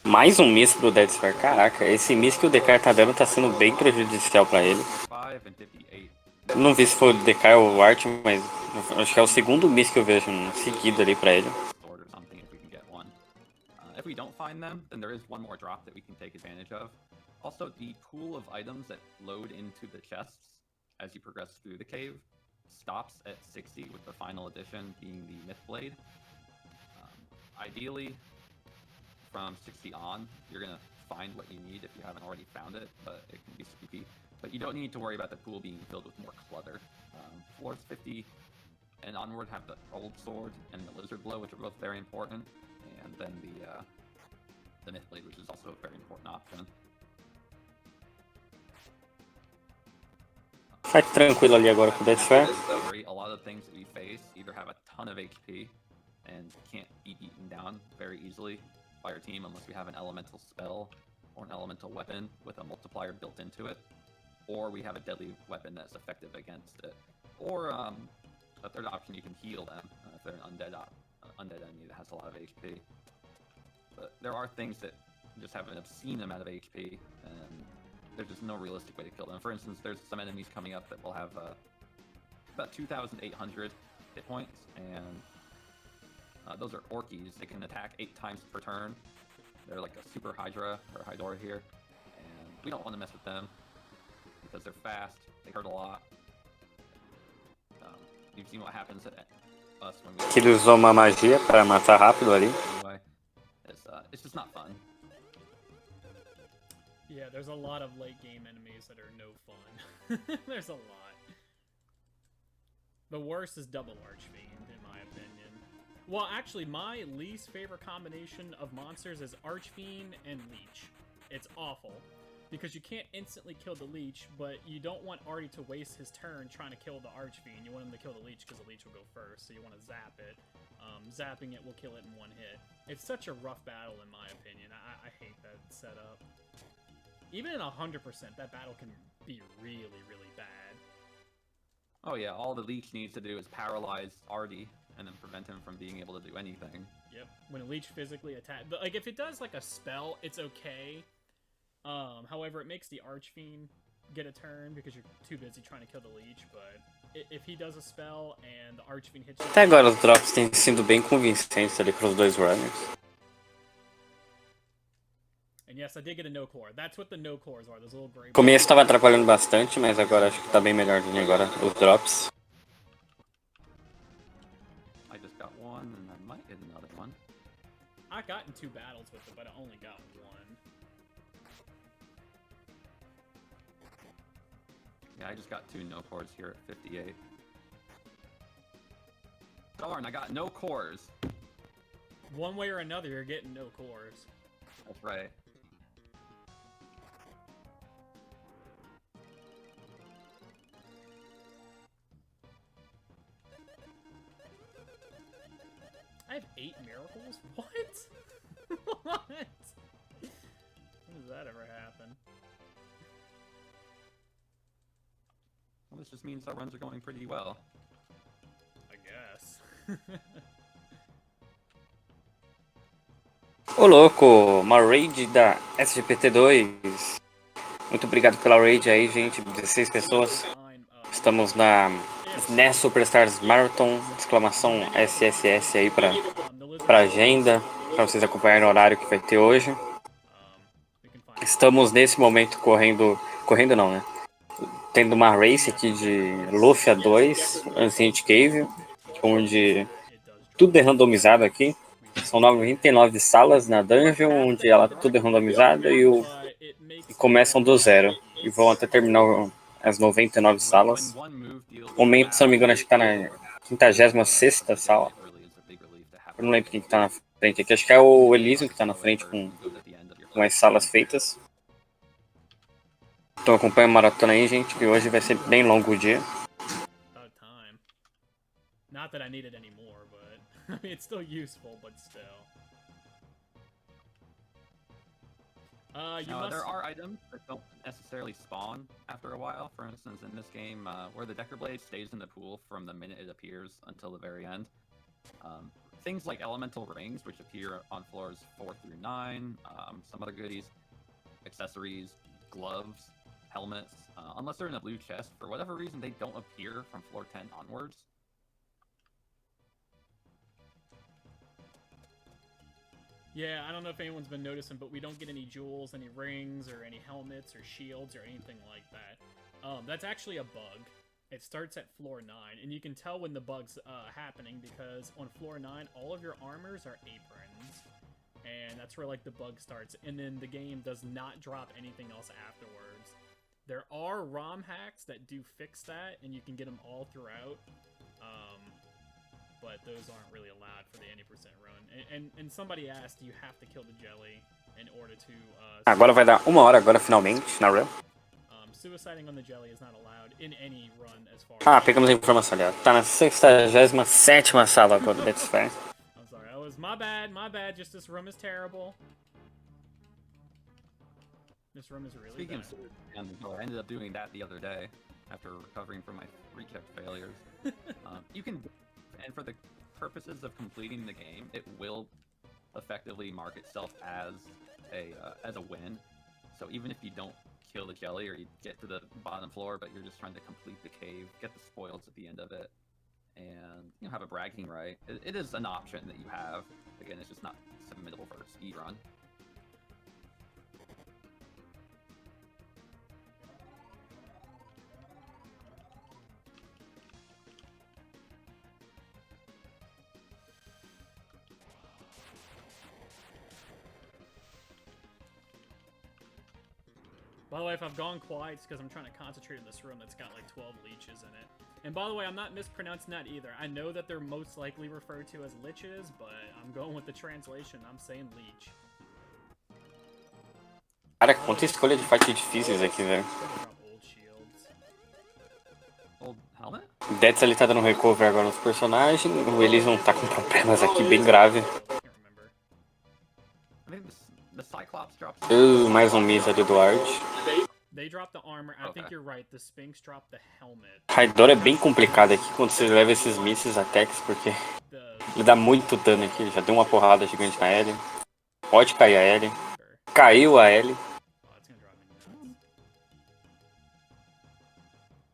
Mais um miss pro ThatsF, caraca, esse miss que o DK tá dando tá sendo bem prejudicial pra ele. Não vi se foi o DK ou o Art, mas acho que é o segundo miss que eu vejo seguido ali pra ele. If we don't find them, then there is one more drop that we can take advantage of. Also, the pool of items that load into the chests as you progress through the cave stops at 60, with the final addition being the Myth Blade. Ideally, from 60 on, you're gonna find what you need if you haven't already found it, but it can be spooky. But you don't need to worry about the pool being filled with more clutter. Floors 50 and onward have the Old Sword and the Lizard Blow, which are both very important, and then the Myth Blade, which is also a very important option. Fight tranquilo ali agora com o ThatsF. A lot of things that we face either have a ton of HP and can't be beaten down very easily by our team unless we have an elemental spell or an elemental weapon with a multiplier built into it, or we have a deadly weapon that's effective against it, or a third option, you can heal them if they're an undead enemy that has a lot of HP. But there are things that just have an obscene amount of HP, and there's just no realistic way to kill them. For instance, there's some enemies coming up that will have about 2,800 hit points, and those are Orkies. They can attack 8 times per turn. They're like a super Hydra or Hydora here, and we don't want to mess with them because they're fast, they hurt a lot. You've seen what happens at us when we... Que ele usou uma magia para matar rápido ali. Anyway, it's just not fun. Yeah, there's a lot of late game enemies that are no fun. There's a lot. The worst is double Archfiend, in my opinion. Well, actually, my least favorite combination of monsters is Archfiend and Leech. It's awful, because you can't instantly kill the Leech, but you don't want Artie to waste his turn trying to kill the Archfiend. You want him to kill the Leech because the Leech will go first, so you want to zap it. Zapping it will kill it in one hit. It's such a rough battle, in my opinion. I hate that setup. Even in 100%, that battle can be really, really bad. Oh yeah, all the Leech needs to do is paralyze Artie and then prevent him from being able to do anything. Yep, when a Leech physically attacks... Like, if it does, like, a spell, it's okay. However, it makes the Archfiend get a turn because you're too busy trying to kill the Leech, but if he does a spell and the Archfiend hits you... Até agora os drops têm sido bem convincentes ali para os dois runners. And yes, I did get a no core. That's what the no cores are. Those little gray. O começo tava atrapalhando bastante, mas agora acho que tá bem melhorzinho agora, os drops. I just got one, and I might get another one. I got in 2 battles with it, but I only got 1. Yeah, I just got 2 no cores here at 58. Darn, I got no cores. One way or another, you're getting no cores. That's right. I have 8 miracles? What? What? When does that ever happen? Well, this just means our runs are going pretty well. I guess. Ô louco, uma raid da SGPT2. Muito obrigado pela raid aí, gente. 16 pessoas. Estamos na SNES Super Stars Marathon. Exclamação SSS aí pra agenda. Pra vocês acompanharem o horário que vai ter hoje. Estamos nesse momento correndo. Correndo não, né? Tendo uma race aqui de Lufia 2, Ancient Cave. Onde tudo é randomizado aqui. São 99 salas na dungeon, onde ela tudo é randomizado e começam do zero. E vão até terminar as 99 salas. No momento, se não me engano, acho que tá na 56ª sala. Eu não lembro quem que tá na frente aqui. Acho que é o Elysium que tá na frente com as salas feitas. Então acompanha a maratona aí, gente, que hoje vai ser bem longo o dia. Not that I need it anymore, but I mean, it's still useful, but still. There are items that don't necessarily spawn after a while. For instance, in this game, where the Decker Blade stays in the pool from the minute it appears until the very end. Things like elemental rings, which appear on floors 4 through 9, some other goodies, accessories, gloves, helmets, unless they're in a blue chest, for whatever reason, they don't appear from floor 10 onwards. Yeah, I don't know if anyone's been noticing, but we don't get any jewels, any rings, or any helmets, or shields, or anything like that. That's actually a bug. It starts at floor 9, and you can tell when the bug's happening, because on floor 9, all of your armors are aprons. And that's where, like, the bug starts, and then the game does not drop anything else afterwards. There are ROM hacks that do fix that, and you can get them all throughout. But those aren't really allowed for the 80% run. And somebody asked, do you have to kill the jelly in order to... Agora vai dar 1 hora agora finalmente na run. Suiciding on the jelly is not allowed in any run as far as... pegamos a informação ali, ó. Tá na 67ª sala agora do ThatsF. I'm sorry, that was my bad, just this room is terrible. This room is really Speaking bad. I ended up doing that the other day after recovering from my recheck failures. You can... And for the purposes of completing the game, it will effectively mark itself as a win. So even if you don't kill the jelly or you get to the bottom floor, but you're just trying to complete the cave, get the spoils at the end of it, and have a bragging right, it is an option that you have. Again, it's just not submittable for a speedrun. By the way, if I've gone quiet, it's because I'm trying to concentrate in this room that's got like 12 leeches in it. And by the way, I'm not mispronouncing that either. I know that they're most likely referred to as liches, but I'm going with the translation. I'm saying leech. Cara, quanta escolha de fight difíceis aqui, velho. O Dets ali tá dando recover agora nos personagens. O Elysium tá com problemas aqui bem grave. Mais um miss ali do Art. Raidor é bem complicado aqui quando você leva esses misses attacks, porque ele dá muito dano aqui. Ele já deu uma porrada gigante na L. Pode cair a L. Caiu a L.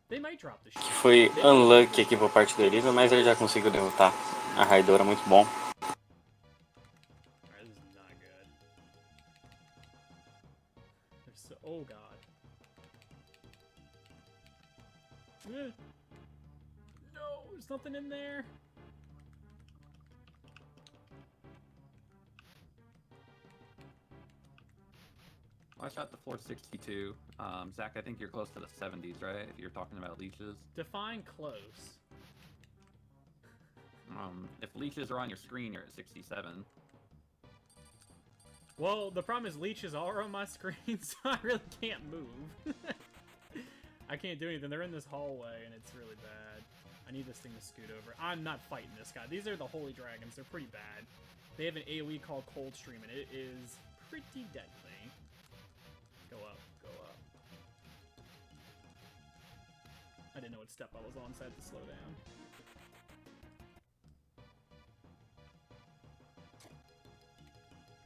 Que foi unlucky aqui por parte do Elysium, mas ele já conseguiu derrotar a Raidora, muito bom. so... Oh, God. No, there's nothing in there. I shot the floor 62. Zach, I think you're close to the 70s, right? If you're talking about leeches. Define close. If leeches are on your screen, you're at 67. Well, the problem is leeches are on my screen, so I really can't move. I can't do anything. They're in this hallway, and it's really bad. I need this thing to scoot over. I'm not fighting this guy. These are the holy dragons. They're pretty bad. They have an AoE called Cold Stream, and it is pretty deadly. Go up, go up. I didn't know what step I was on, so I had to slow down.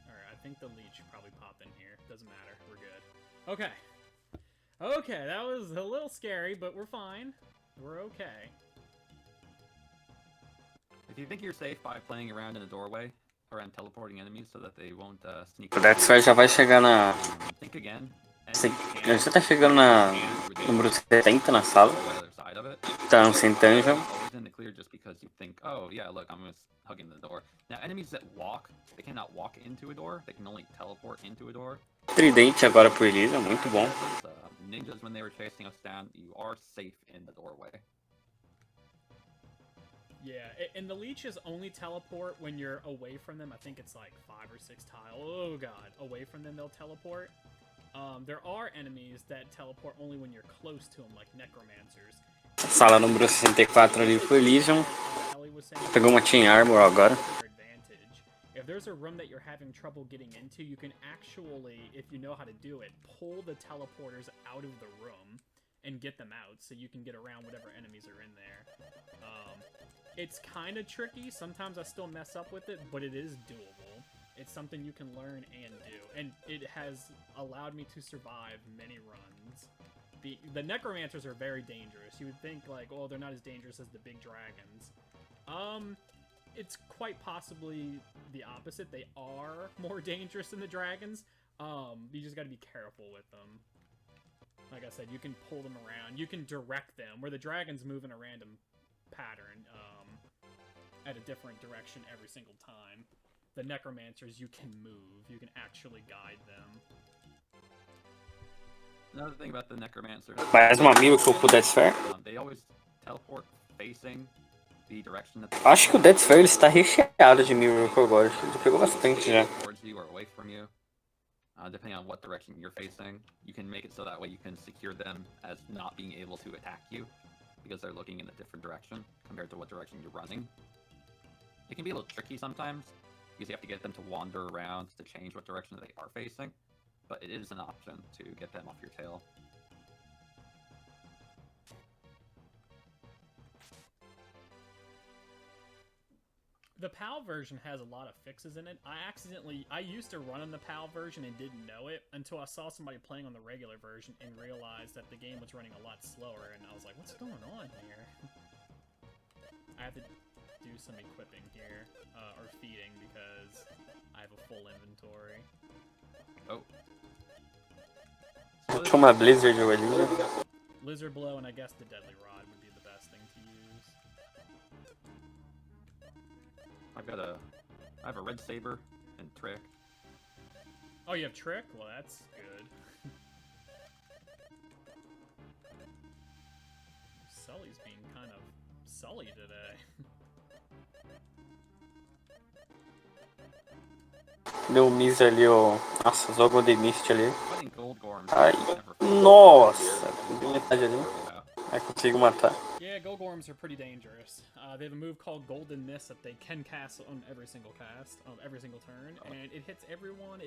Alright, I think the leech probably popped in here. Doesn't matter, we're good. Okay. Okay, that was a little scary, but we're fine. We're okay. If you think you're safe by playing around in a doorway, around teleporting enemies so that they won't sneak O ThatsF já vai chegar na... think again. Já tá chegando na... número 70 na sala. Tá no sem dungeon. Always in the clear just because you think, oh yeah, look, I'm just hugging the door. Now enemies that walk, they cannot walk into a door. They can only teleport into a door. Tridente agora pro Elisa, muito bom. Ninjas, when they were chasing us down, you are safe in the doorway. Yeah, and the leeches only teleport when you're away from them. I think it's like 5 or 6 tiles. Oh god, away from them they'll teleport. There are enemies that teleport only when you're close to them, like necromancers. Sala número 64 ali pro Elysium. Pegou uma Team Armor agora. If there's a room that you're having trouble getting into, you can actually, if you know how to do it, pull the teleporters out of the room and get them out so you can get around whatever enemies are in there. It's kind of tricky. Sometimes I still mess up with it, but it is doable. It's something you can learn and do, and it has allowed me to survive many runs. The necromancers are very dangerous. You would think, like, oh, they're not as dangerous as the big dragons. It's quite possibly the opposite. They are more dangerous than the dragons. You just gotta be careful with them. Like I said, you can pull them around. You can direct them, where the dragons move in a random pattern, at a different direction every single time. The necromancers, you can move. You can actually guide them. Another thing about the necromancers... Mais um amigo que eu pro ThatsF. They always teleport facing the direction that Acho que o ThatsF ele está recheado de Miracle agora. Acho que ele pegou bastante já. Towards you or away from you. Depending on what direction you're facing, you can make it so that way you can secure them as not being able to attack you because they're looking in a different direction compared to what direction you're running. It can be a little tricky sometimes because you have to get them to wander around to change what direction they are facing, but it is an option to get them off your tail. The PAL version has a lot of fixes in it. I used to run on the PAL version and didn't know it until I saw somebody playing on the regular version and realized that the game was running a lot slower, and I was like, what's going on here? I have to do some equipping here, or feeding, because I have a full inventory. Oh. Chama Blizzard ou ali. Lizard Blow and I guess the Deadly Rod would be the best thing to use. I have a red saber and trick. Oh, you have trick? Well, that's good. Sully's being kind of sully today. Deu um miss ali, ó. Nossa, usou o de mist ali. Ai, nossa! Deu metade ali. Aí consigo matar. Yeah, Golgorms are pretty dangerous. They have a move called Golden Mist that they can cast on every single cast, on every single turn, and it hits everyone,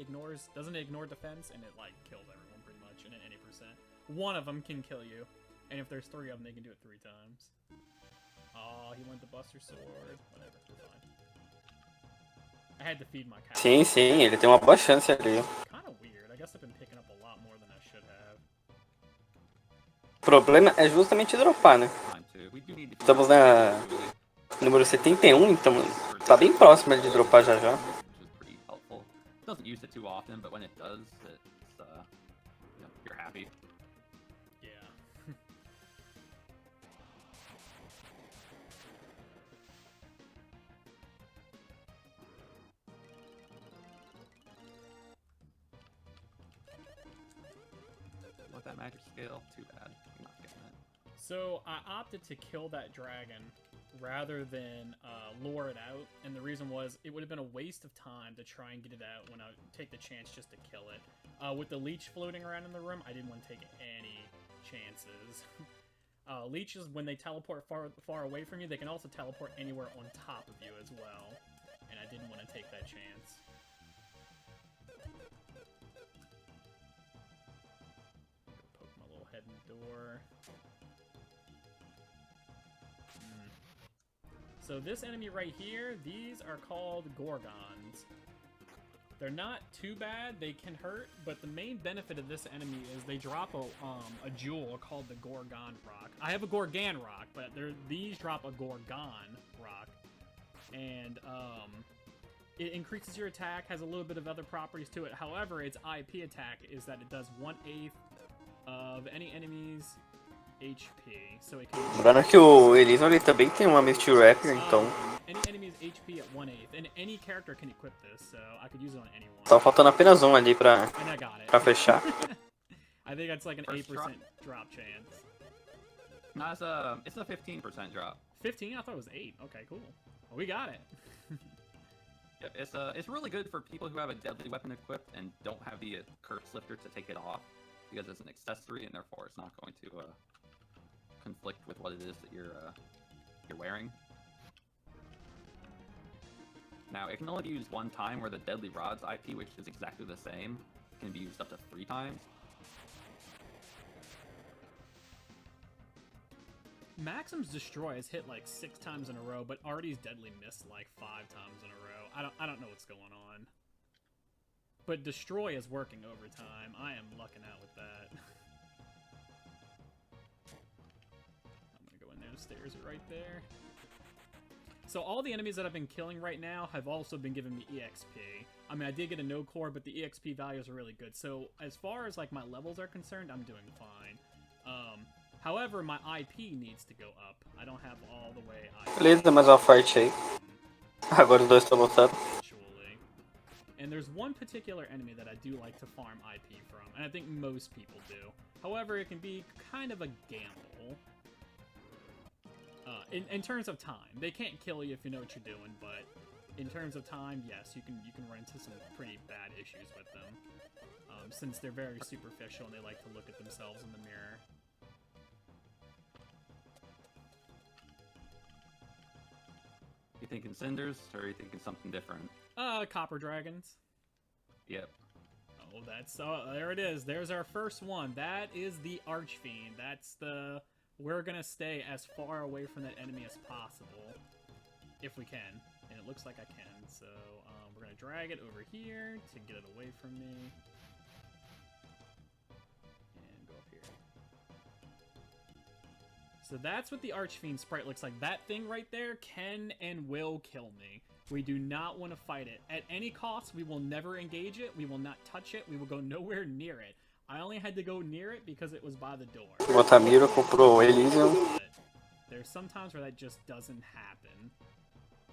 doesn't ignore defense, and it like kills everyone pretty much in any percent. One of them can kill you, and if there's 3 of them, they can do it 3 times. Oh, he went the Buster Sword. Whatever, we're fine. I had to feed my cat. Sim, sim, ele tem uma boa chance ali. Kinda weird. I guess I've been picking up a lot more than I should have. O problema é justamente dropar, né? Estamos na número 71, então tá bem próximo de dropar já já. Doesn't use it too often, but when it does, happy. Yeah. With that magic scale, too bad. I'm not getting it. So I opted to kill that dragon rather than lure it out, and the reason was it would have been a waste of time to try and get it out when I take the chance just to kill it. With the leech floating around in the room, I didn't want to take any chances. Leeches, when they teleport far away from you, they can also teleport anywhere on top of you as well, and I didn't want to take that chance. Poke my little head in the door. So this enemy right here, these are called Gorgons. They're not too bad, they can hurt, but the main benefit of this enemy is they drop a jewel called the Gorgon Rock. I have a Gorgon Rock, but these drop a Gorgon Rock. And it increases your attack, has a little bit of other properties to it. However, its IP attack is that it does 1/8 of any enemy's HP, so it can... Lembrando que o Elysium ele também tem uma Misty Rapper, então... Any enemy's HP at 1/8, and any character can equip this, so I could use it on anyone. Tá faltando apenas um ali pra And I got it. fechar. I think that's like an First 8% drop chance. No, it's a 15% drop. 15? I thought it was 8. Okay, cool. Well, we got it. Yeah, it's really good for people who have a deadly weapon equipped and don't have the curse lifter to take it off, because it's an accessory and therefore it's not going to conflict with what it is that you're wearing. Now, it can only be used one time, where the Deadly Rod's IP, which is exactly the same, can be used up to 3 times. Maxim's Destroy has hit like 6 times in a row, but Artie's Deadly missed like 5 times in a row. I don't know what's going on. But Destroy is working overtime. I am lucking out with that. I'm gonna go in there. The stairs are right there. So all the enemies that I've been killing right now have also been giving me EXP. I mean, I did get a no core, but the EXP values are really good. So as far as like my levels are concerned, I'm doing fine. However, my IP needs to go up. I don't have all the way IP. Beleza, mais uma fight aí. Agora os dois estão voltados. And there's one particular enemy that I do like to farm IP from, and I think most people do. However, it can be kind of a gamble. In terms of time, they can't kill you if you know what you're doing, but in terms of time, yes, you can run into some pretty bad issues with them, since they're very superficial and they like to look at themselves in the mirror. You thinking cinders, or are you thinking something different? Copper dragons. Yep. Oh, there it is. There's our first one. That is the Archfiend. That's the... We're gonna stay as far away from that enemy as possible, if we can. And it looks like I can, so we're gonna drag it over here to get it away from me. And go up here. So that's what the Archfiend sprite looks like. That thing right there can and will kill me. We do not want to fight it. At any cost, we will never engage it. We will not touch it. We will go nowhere near it. I only had to go near it because it was by the door. Botar Miracle pro Elysium. There's sometimes where that just doesn't happen.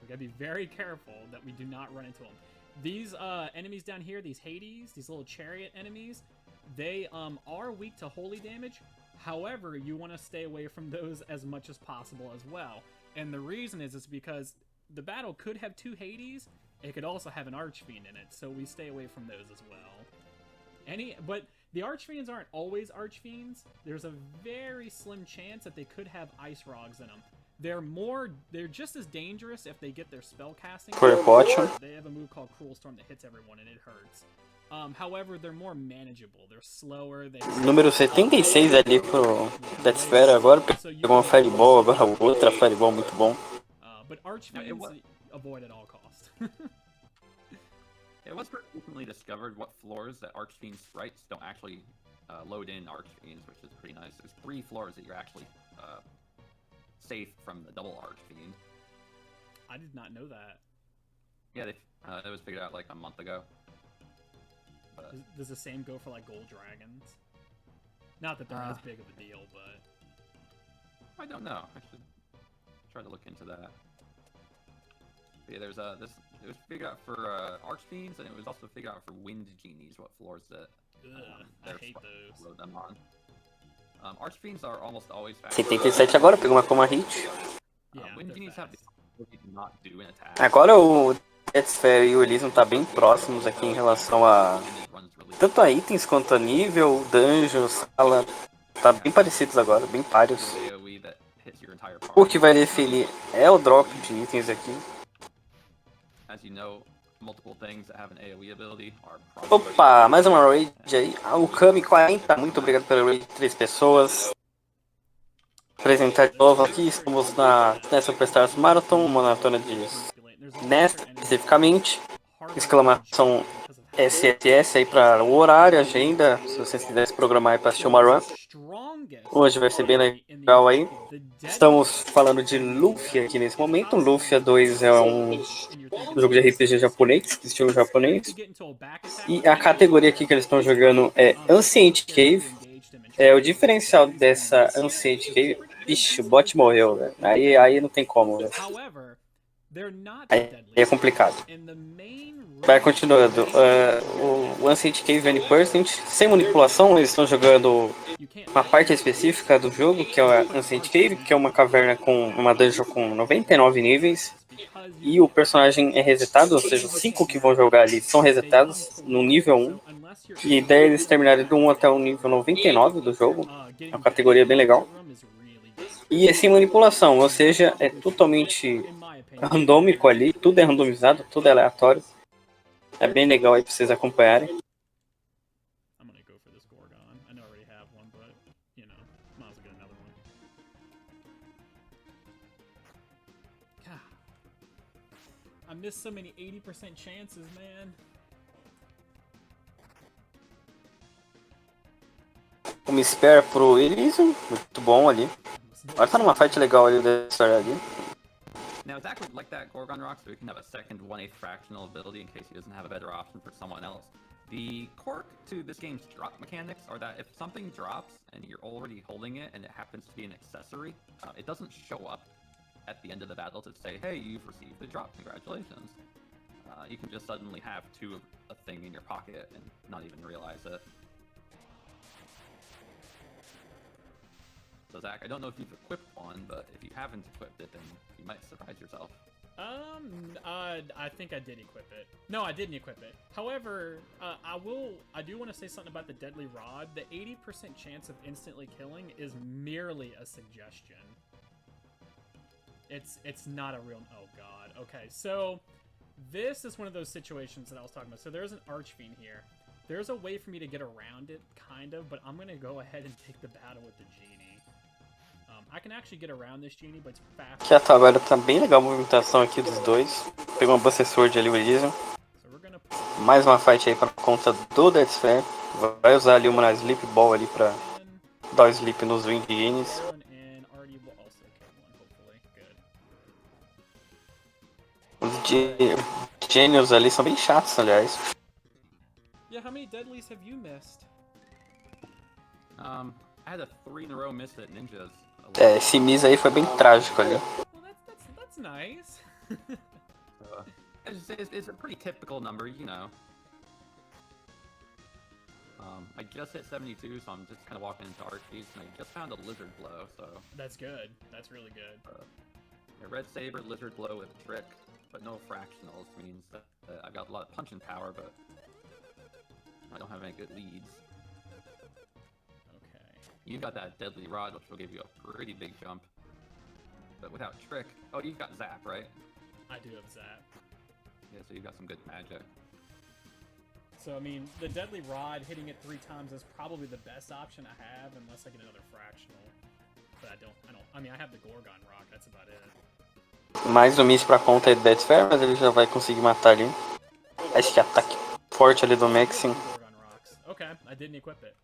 We gotta be very careful that we do not run into them. These enemies down here, these Hades, these little chariot enemies, they are weak to holy damage. However, you want to stay away from those as much as possible as well. And the reason is because the battle could have 2 Hades. It could also have an Archfiend in it, so we stay away from those as well. But the Archfiends aren't always Archfiends. There's a very slim chance that they could have Ice Rogs in them. They're just as dangerous if they get their spell casting. They have a move called Cruel Storm that hits everyone and it hurts. However, they're more manageable. They're slower. Número 76 ali pro ThatsF agora. Pegou uma Fireball, agora outra Fireball muito bom. But Archfiends avoid at all costs. It was recently discovered what floors that Archfiend sprites don't actually load in Archfiends, which is pretty nice. There's 3 floors that you're actually safe from the double Archfiend. I did not know that. Yeah, that was figured out like a month ago. Does the same go for like gold dragons? Not that they're as big of a deal, but I don't know. I should try to look into that. But yeah, there's this. It was figured out for Archfiends, and it was also figured out for Wind Genies. What floors that? I hate those. Load them on. Archfiends are almost always fast. 77 agora, pegou uma coma hit. Wind Genies have the ability to not do an attack. Agora o ThatsF e o Elysium tá bem próximos aqui em relação a tanto a itens quanto a nível, dungeons, sala. Tá bem parecidos agora, bem páreos. O que vai definir é o drop de itens aqui. Opa, mais uma raid aí. O Kami 40, muito obrigado pela raid de 3 pessoas. Apresentar de novo aqui, estamos na SNES Super Stars Maratona de SNES, especificamente. Exclamação SSS aí para o horário, agenda, se vocês quiserem se programar aí para assistir uma run. Hoje vai ser bem legal aí. Estamos falando de Lufia aqui nesse momento. Lufia 2 é um jogo de RPG japonês, estilo japonês. E a categoria aqui que eles estão jogando é Ancient Cave. O diferencial dessa Ancient Cave... Ixi, o bot morreu, velho. Aí não tem como, velho. Aí é complicado. Vai continuando. O Ancient Cave 20%, sem manipulação, eles estão jogando uma parte específica do jogo, que é o Ancient Cave, que é uma caverna com uma dungeon com 99 níveis. E o personagem é resetado, ou seja, os 5 que vão jogar ali são resetados no nível 1. E daí eles terminarem do 1 até o nível 99 do jogo. É uma categoria bem legal. E é sem manipulação, ou seja, é totalmente randômico ali, tudo é randomizado, tudo é aleatório. É bem legal aí pra vocês acompanharem. I missed so many 80% chances, man. Uma spare pro Elysium, muito bom ali. Agora tá numa fight legal ali da história ali. Now Zach would like that Gorgon Rock so he can have a second 1/8 fractional ability in case he doesn't have a better option for someone else. The quirk to this game's drop mechanics are that if something drops and you're already holding it and it happens to be an accessory, it doesn't show up at the end of the battle to say, hey, you've received the drop, congratulations. You can just suddenly have 2 of a thing in your pocket and not even realize it. So Zach, I don't know if you've equipped one, but if you haven't equipped it, then you might surprise yourself. I think I did equip it. No, I didn't equip it. However, I do want to say something about the Deadly Rod. The 80% chance of instantly killing is merely a suggestion. It's not a real... Oh, God. Okay, so this is one of those situations that I was talking about. So there's an Archfiend here. There's a way for me to get around it, kind of, but I'm going to go ahead and take the battle with the Genie. I can actually get around this Genie, but it's fast. Aqui agora tá bem legal a movimentação aqui dos dois. Pegou uma Buster Sword ali, o Elysium. Mais uma fight aí pra conta do ThatsF. Vai usar ali uma Sleep Ball ali pra dar o sleep nos Wind Genies. Os Genius ali são bem chatos, aliás. Yeah, how many deadlies have you missed? I had a 3 in a row miss at ninjas. Esse miss aí foi bem trágico ali. Well, that's nice. It's a pretty typical number, you know. I just hit 72, so I'm just kind of walking into Archfiends, and I just found a Lizard Blow, so... That's good. That's really good. A Red Saber, Lizard Blow with Trick, but no Fractionals, means that I've got a lot of punching power, but I don't have any good leads. You've got that Deadly Rod, which will give you a pretty big jump. But without Trick... Oh, you've got Zap, right? I do have Zap. Yeah, so you've got some good magic. So, I mean, the Deadly Rod, hitting it 3 times is probably the best option I have, unless I get another Fractional. But I mean, I have the Gorgon Rock, that's about it. Mais um miss pra conta aí do ThatsF, mas ele já vai conseguir matar ali. Acho que ataque forte ali do Maxim. Okay, I didn't equip it.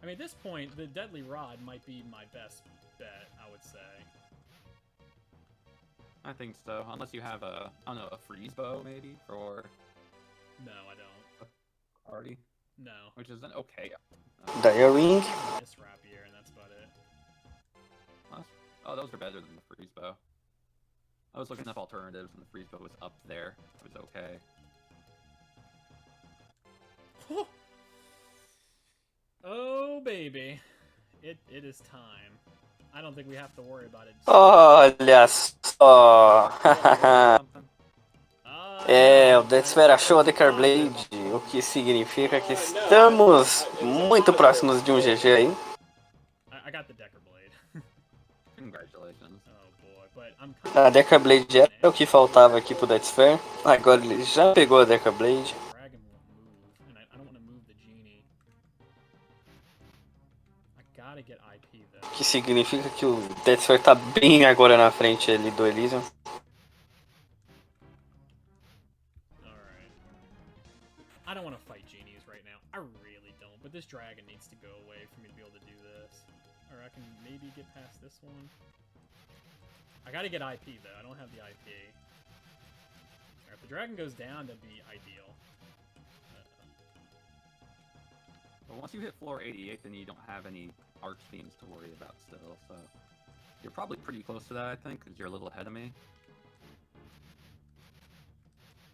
I mean, at this point, the Deadly Rod might be my best bet, I would say. I think so. Unless you have a, I don't know, a freeze bow maybe for No, I don't. party, No. which is an okay. Dire Ring. This rapier, and that's about it. Oh, those are better than the freeze bow. I was looking up alternatives, and the freeze bow was up there. It was okay. Oh, baby. It is time. I don't think we have to worry about it. Olha só! É, o Deathsphere achou a Decar Blade, o que significa que estamos muito próximos de um GG aí. I got the Decker Blade. Congratulations. Oh boy, but I'm A Decar Blade era o que faltava aqui pro Deathsphere. Agora ele já pegou a Decar Blade. Dragon won't move, and I don't want to move the genie. I gotta get IP though. O que significa que o Deathsphere tá bem agora na frente ali do Elysium. Alright. I don't want to fight genies right now. I really don't, but this dragon needs to go away for me to be able to do this. Or I can maybe get past this one. I gotta get IP though, I don't have the IP. Alright, if the dragon goes down, that'd be ideal. But once you hit floor 88, then you don't have any arch beams to worry about still, so... You're probably pretty close to that, I think, because you're a little ahead of me.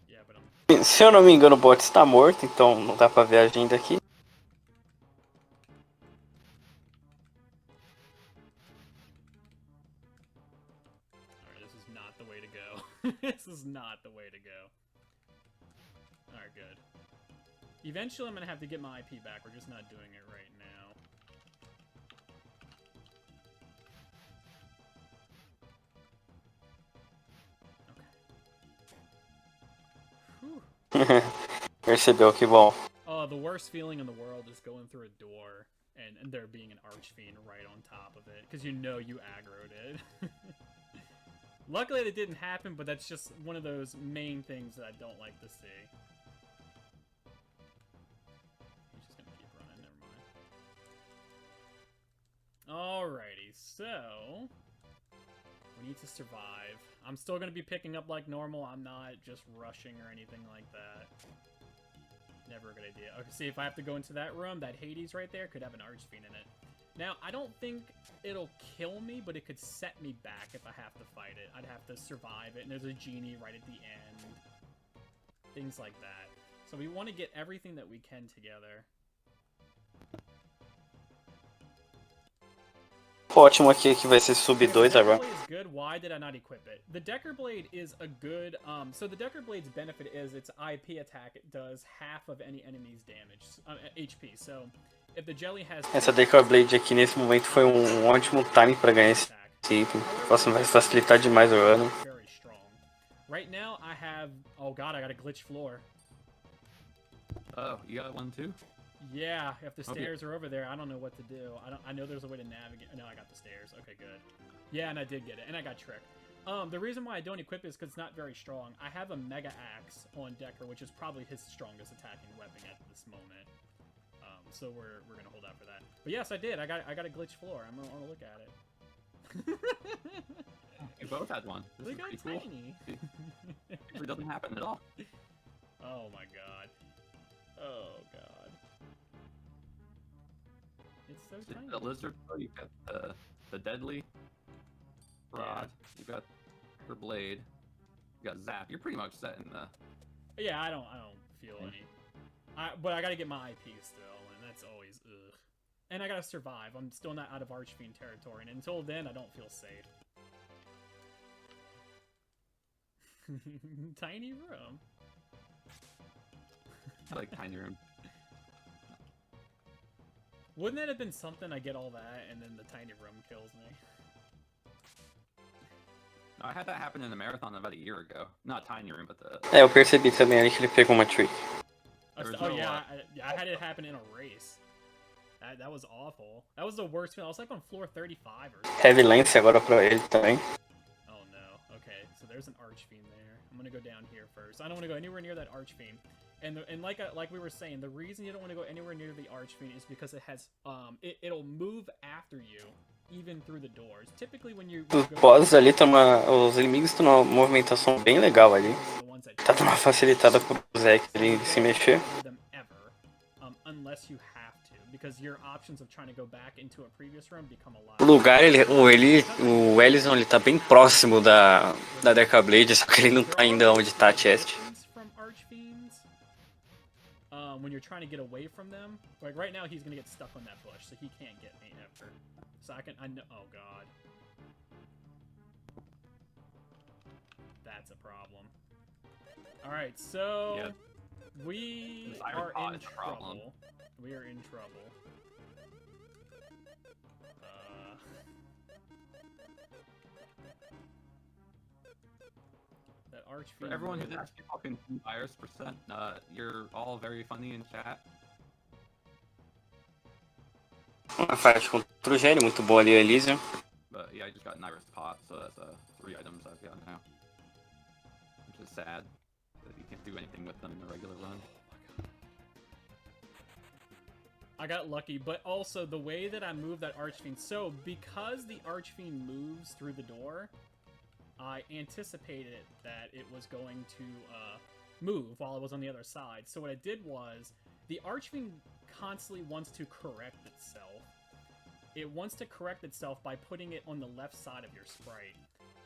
Yeah, but I'm... Se eu não me engano, o bot está morto, então não dá pra ver a agenda aqui. Alright, this is not the way to go. This is not the way to go. Alright, good. Eventually I'm gonna have to get my IP back, we're just not doing it right now. Percebeu, que bom. Oh, the worst feeling in the world is going through a door and there being an archfiend right on top of it, because you know you aggroed it. Luckily it didn't happen, but that's just one of those main things that I don't like to see. He's just gonna keep running, never mind. Alrighty, so... we need to survive. I'm still gonna be picking up like normal, I'm not just rushing or anything like that. Never a good idea. Okay, see, if I have to go into that room, that Hades right there could have an archfiend in it. Now, I don't think it'll kill me, but it could set me back if I have to fight it. I'd have to survive it, and there's a genie right at the end. Things like that. So we want to get everything that we can together. Ótimo aqui que vai ser sub 2 agora. The Decker Blade is good. Why did I not equip it? The Decker Blade is a good... so the Decker Blade's benefit is its IP attack. It does half of any enemy's damage, HP. So if the jelly has... Essa Decar Blade aqui nesse momento foi ótimo timing para ganhar esse item. Próximo vai facilitar demais o ano. Very strong. Right now I have... oh god, I got a glitch floor. Oh, you got one too? Yeah, if the stairs are over there, I don't know what to do. I know there's a way to navigate. No, I got the stairs. Okay, good. Yeah, and I did get it, and I got tricked. The reason why I don't equip it is because it's not very strong. I have a Mega Axe on Decker, which is probably his strongest attacking weapon at this moment. So we're gonna hold out for that. But yes, I did. I got a glitch floor. I'm gonna look at it. You both had one. This Look is how pretty tiny. cool. It doesn't happen at all. Oh my god. Oh god. It's so tiny. The lizard, you got the deadly rod, you got her blade, you got zap. You're pretty much set in the... Yeah, I don't feel any. But I gotta get my IP still, and that's always ugh. And I gotta survive. I'm still not out of Archfiend territory, and until then, I don't feel safe. Tiny room. I like tiny room. Wouldn't that have been something? I get all that, and then the tiny room kills me. I had that happen in the marathon about a year ago. Not tiny room, but the... É, eu percebi também ali que ele pegou uma trick. Oh yeah, I had it happen in a race. That was awful. That was the worst. I was like on floor 35 or something. Heavy Lance agora pra ele também. Oh no. Okay, so there's an Archfiend there. I'm gonna go down here first. I don't want to go anywhere near that Archfiend. And like we were saying, the reason you don't want to go anywhere near the Archfiend is because it has it'll move after you even through the doors. Typically when you Os bosses ali estão os inimigos estão numa movimentação bem legal ali. the ones that Tá dando uma facilitada pro Zek ali se mexer. them ever, unless you have to, because your options of trying to go back into a previous run become a lot. O lugar, o Ellison, ele tá bem próximo da Deca Blade, só que ele não tá ainda onde tá a chest. From Archfiends, when you're trying to get away from them, like right now he's gonna get stuck on that bush, so he can't get me ever. So I know, oh god. That's a problem. Alright, so Yeah. we This iron are pot in is a problem. trouble. We are in trouble. That Archfiend. For everyone who's actually talking virus%, you're all very funny in chat. Uma fight contra o Gênio, muito boa ali a Elysium. But yeah, I just got Nyrus pot, so that's 3 items I've got now. Which is sad that you can't do anything with them in the regular zone. I got lucky, but also the way that I moved that Archfiend. So because the Archfiend moves through the door, I anticipated that it was going to move while I was on the other side. So what I did was, the Archfiend constantly wants to correct itself. It wants to correct itself by putting it on the left side of your sprite.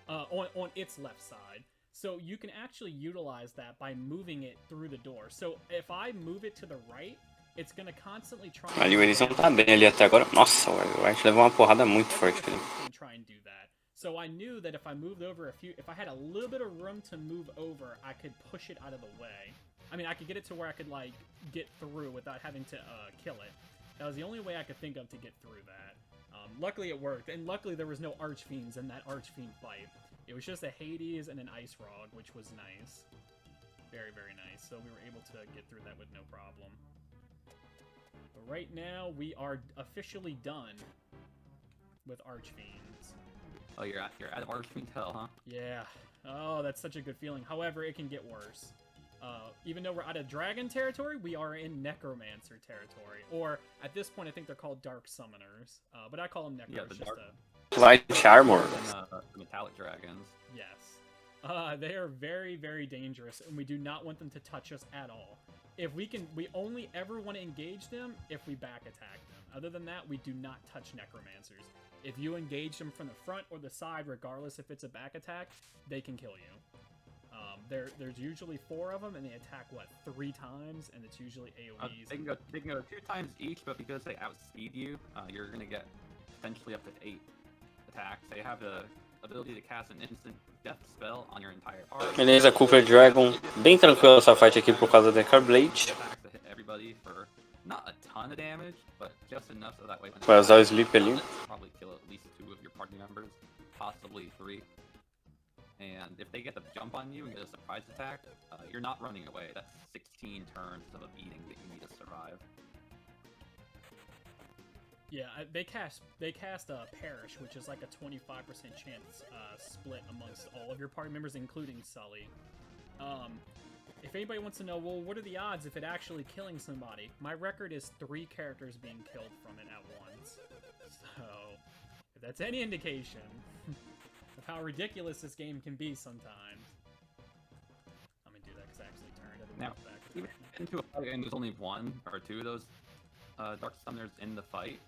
On its left side. So you can actually utilize that by moving it through the door. So if I move it to the right, it's gonna constantly try. Ali o Elysium tá bem ali até agora. Nossa, a gente levou uma porrada muito forte ali. Try and do that. So I knew that if I moved over if I had a little bit of room to move over, I could push it out of the way. I mean, I could get it to where I could, like, get through without having to kill it. That was the only way I could think of to get through that. Luckily it worked, and luckily there was no Archfiends in that Archfiend fight. It was just a Hades and an Ice Rog, which was nice. Very, very nice. So we were able to get through that with no problem. But right now, we are officially done with Archfiends. Oh, you're at Archfiend Hell, huh? Yeah. Oh, that's such a good feeling. However, it can get worse. Even though we're out of Dragon territory, we are in Necromancer territory. Or, at this point, I think they're called Dark Summoners. But I call them Necros. Yeah, the just Dark- Light Armor. And the Metallic Dragons. Yes. They are very, very dangerous, and we do not want them to touch us at all. If we only ever want to engage them if we back attack them. Other than that, we do not touch Necromancers. If you engage them from the front or the side, regardless if it's a back attack, they can kill you. There's usually 4 of them, and they attack, 3 times, and it's usually AoEs. They can go 2 times each, but because they outspeed you, you're gonna get potentially up to 8 attacks. They have the ability to cast an instant death spell on your entire party. Beleza, Cooper Dragon. Bem tranquilo essa fight aqui por causa da Deca Blade. Attacks to hit everybody for not a ton of damage, but just enough so that way when Vai usar o Sleep ali. probably kill at least 2 of your party members, possibly 3. And if they get the jump on you and get a surprise attack, you're not running away. That's 16 turns of a beating that you need to survive. Yeah, they cast Perish, which is like a 25% chance split amongst all of your party members, including Sully. If anybody wants to know, well, what are the odds of it actually killing somebody? My record is 3 characters being killed from it at once. So, if that's any indication of how ridiculous this game can be sometimes. I'm gonna do that because I actually turned it Now, back. even into a fight and there's only 1 or 2 of those Dark Summoners in the fight,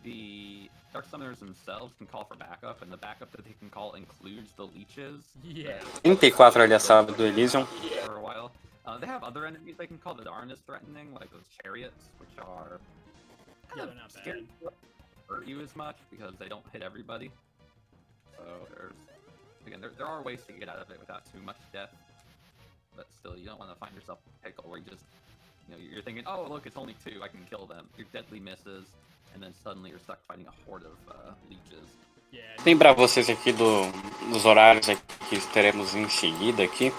the Dark Summoners themselves can call for backup, and the backup that they can call includes the leeches. Yeah. 34 ali a salva do Elysium. For a while. They have other enemies they can call that aren't as threatening, like those chariots, which are Yeah, kind they're not of scary. bad. They don't hurt you as much because they don't hit everybody. So there are ways to get out of it without too much death, but still, you don't want to find yourself in a pickle where you just, you're thinking, oh look, it's only 2, I can kill them. Your deadly misses, and then suddenly you're stuck fighting a horde of leeches. Yeah. Lembrar vocês aqui dos horários aqui que teremos em seguida aqui.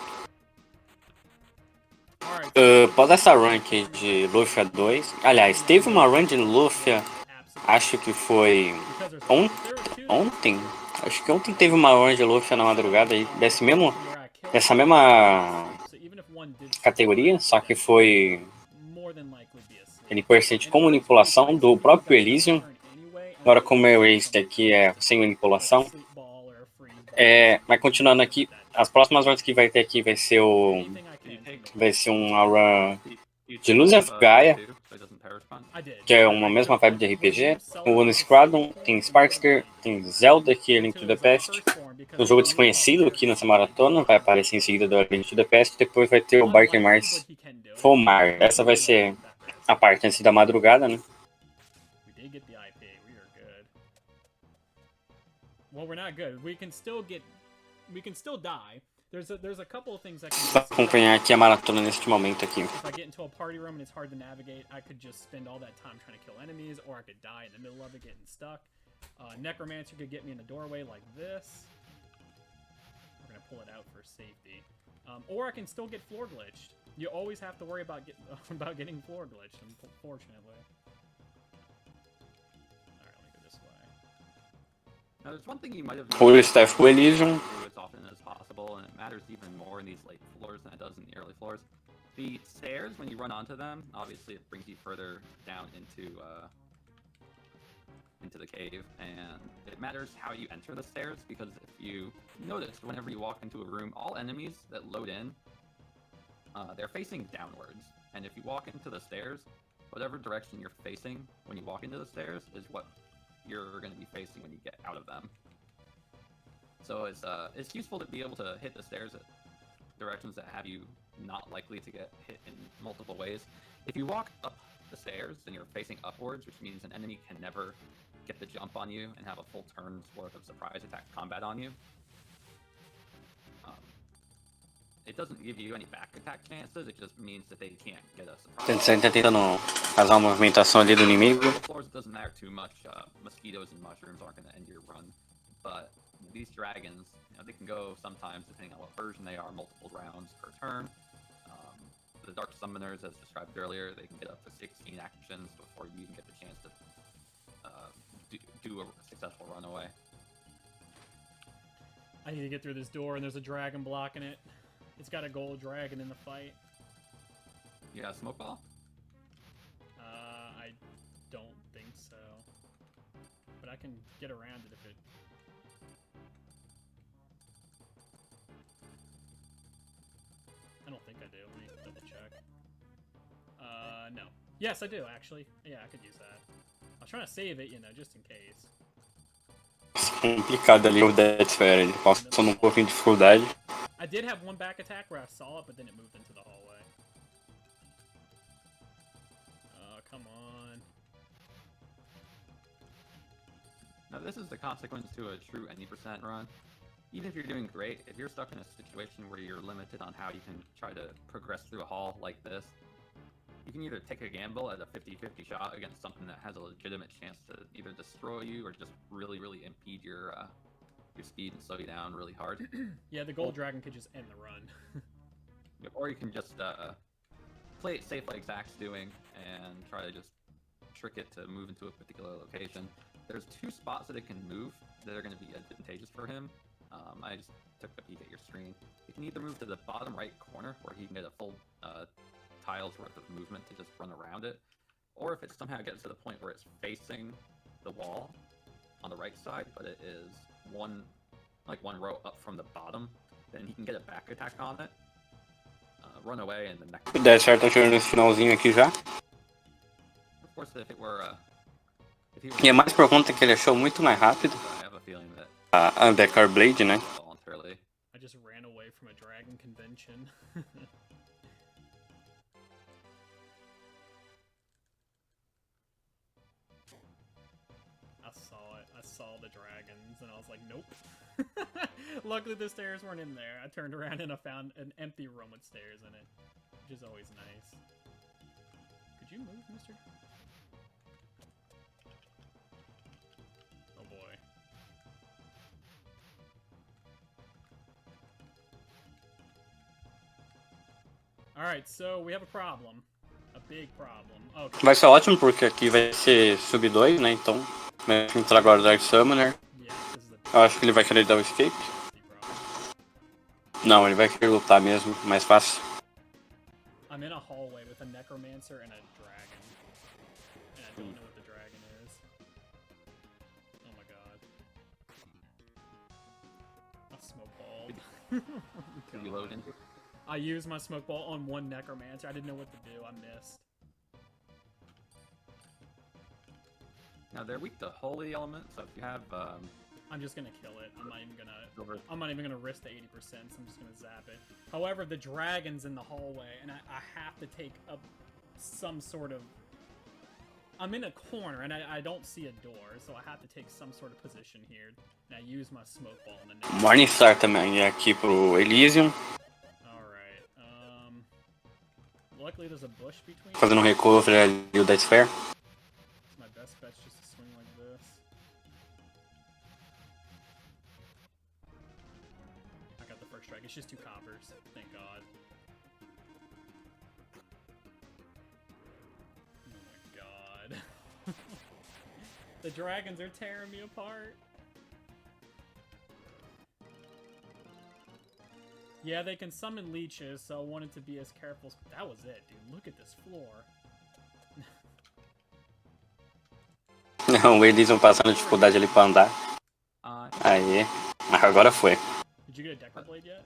Após essa run aqui de Lufia 2, aliás, teve uma run de Lufia, acho que foi ontem, acho que ontem teve uma run de Lufia na madrugada aí, dessa mesma categoria, só que foi N% com manipulação do próprio Elysium. Agora, como é o Ace aqui é sem manipulação, mas continuando aqui, as próximas runs que vai ter aqui vai ser uma run de Lufia Gaia, que é uma mesma vibe de RPG. O Squadron, tem Sparkster, tem Zelda, que é Link to the Past. Um jogo desconhecido aqui nessa maratona, vai aparecer em seguida do Link to the Past. Depois vai ter o Barker Mars Fomar. Essa vai ser a parte antes da madrugada, né? Well, we're not good. We can still die. There's a couple of things that can Vou acompanhar aqui a maratona neste momento aqui. If I get into a party room and it's hard to navigate, I could just spend all that time trying to kill enemies, or I could die in the middle of it getting stuck. Necromancer could get me in a doorway like this. We're gonna pull it out for safety. Or I can still get floor glitched. You always have to worry about getting floor glitched, unfortunately. Now, there's one thing you might have Full Staff Collision. as often as possible, and it matters even more in these late floors than it does in the early floors. The stairs, when you run onto them, obviously it brings you further down into the cave, and it matters how you enter the stairs, because if you notice, whenever you walk into a room, all enemies that load in, they're facing downwards, and if you walk into the stairs, whatever direction you're facing when you walk into the stairs is what you're going to be facing when you get out of them. So it's useful to be able to hit the stairs at directions that have you not likely to get hit in multiple ways. If you walk up the stairs, then you're facing upwards, which means an enemy can never get the jump on you and have a full turn's worth of surprise attack combat on you. It doesn't give you any back attack chances, it just means that they can't get a surprise. Você tá tentando fazer uma movimentação ali do inimigo. Floors, it doesn't matter too much. Mosquitoes and mushrooms aren't going to end your run, but these dragons, they can go sometimes, depending on what version they are, multiple rounds per turn. The Dark Summoners, as described earlier, they can get up to 16 actions before you even get the chance to do a successful runaway. I need to get through this door, and there's a dragon blocking it. It's got a gold dragon in the fight. You got a smoke ball? I don't think so. But I can get around it if it... I don't think I do. Let me double check. No. Yes, I do, actually. Yeah, I could use that. I was trying to save it, just in case. Complicado ali o deste, ele passando um pouquinho de dificuldade. I did have one back attack where I saw it, but then it moved into the hallway. Oh, come on. Now this is the consequence to a true any percent run. Even if you're doing great, if you're stuck in a situation where you're limited on how you can try to progress through a hall like this, you can either take a gamble at a 50-50 shot against something that has a legitimate chance to either destroy you or just really, really impede your speed and slow you down really hard. Yeah, the gold dragon could just end the run. Or you can just play it safe like Zach's doing and try to just trick it to move into a particular location. There's two spots that it can move that are going to be advantageous for him. I just took a peek at your screen. You can either move to the bottom right corner where he can get a full tile's worth of movement to just run around it, or if it somehow gets to the point where it's facing the wall on the right side, but it is one row up from the bottom, then he can get a back attack on it, run away, and the next... Der certo, tá chegando nesse finalzinho aqui já. Of course, if he were E é mais por conta que ele achou muito mais rápido I have a feeling that a Undercar Blade, né? voluntarily. I just ran away from a dragon convention. I saw the dragons, and I was like, nope. Luckily, the stairs weren't in there. I turned around and I found an empty room with stairs in it, which is always nice. Could you move, mister? Oh, boy. Alright, so we have a problem. A big problem. Okay. Vai ser ótimo porque aqui vai ser sub 2, né? Então vai entrar agora o Dark Summoner. Eu acho que ele vai querer dar o escape. Não, ele vai querer lutar mesmo, mais fácil. I'm in a hallway with a necromancer and a dragon. And I don't know what the dragon is. Reload into. I used my smoke ball on one necromancer. I didn't know what to do. I missed. Now they're weak to holy element, so if you have I'm just gonna kill it. I'm not even gonna risk the 80%, so I'm just gonna zap it. However, the dragon's in the hallway, and I have to take up some sort of... I'm in a corner, and I don't see a door, so I have to take some sort of position here. And I use my smoke ball in the next... Morningstar também aqui pro Elysium. Alright, luckily there's a bush between... Fazendo um recovery ali o ThatsF. My best bet's just to swing like this. I got the first strike. It's just 2 coppers. Thank God. Oh my God. The dragons are tearing me apart. Yeah, they can summon leeches, so I wanted to be as careful as... That was it, dude. Look at this floor. O Elysium passando dificuldade ali pra andar. Aí. Agora foi. Did you get a Decker Blade yet?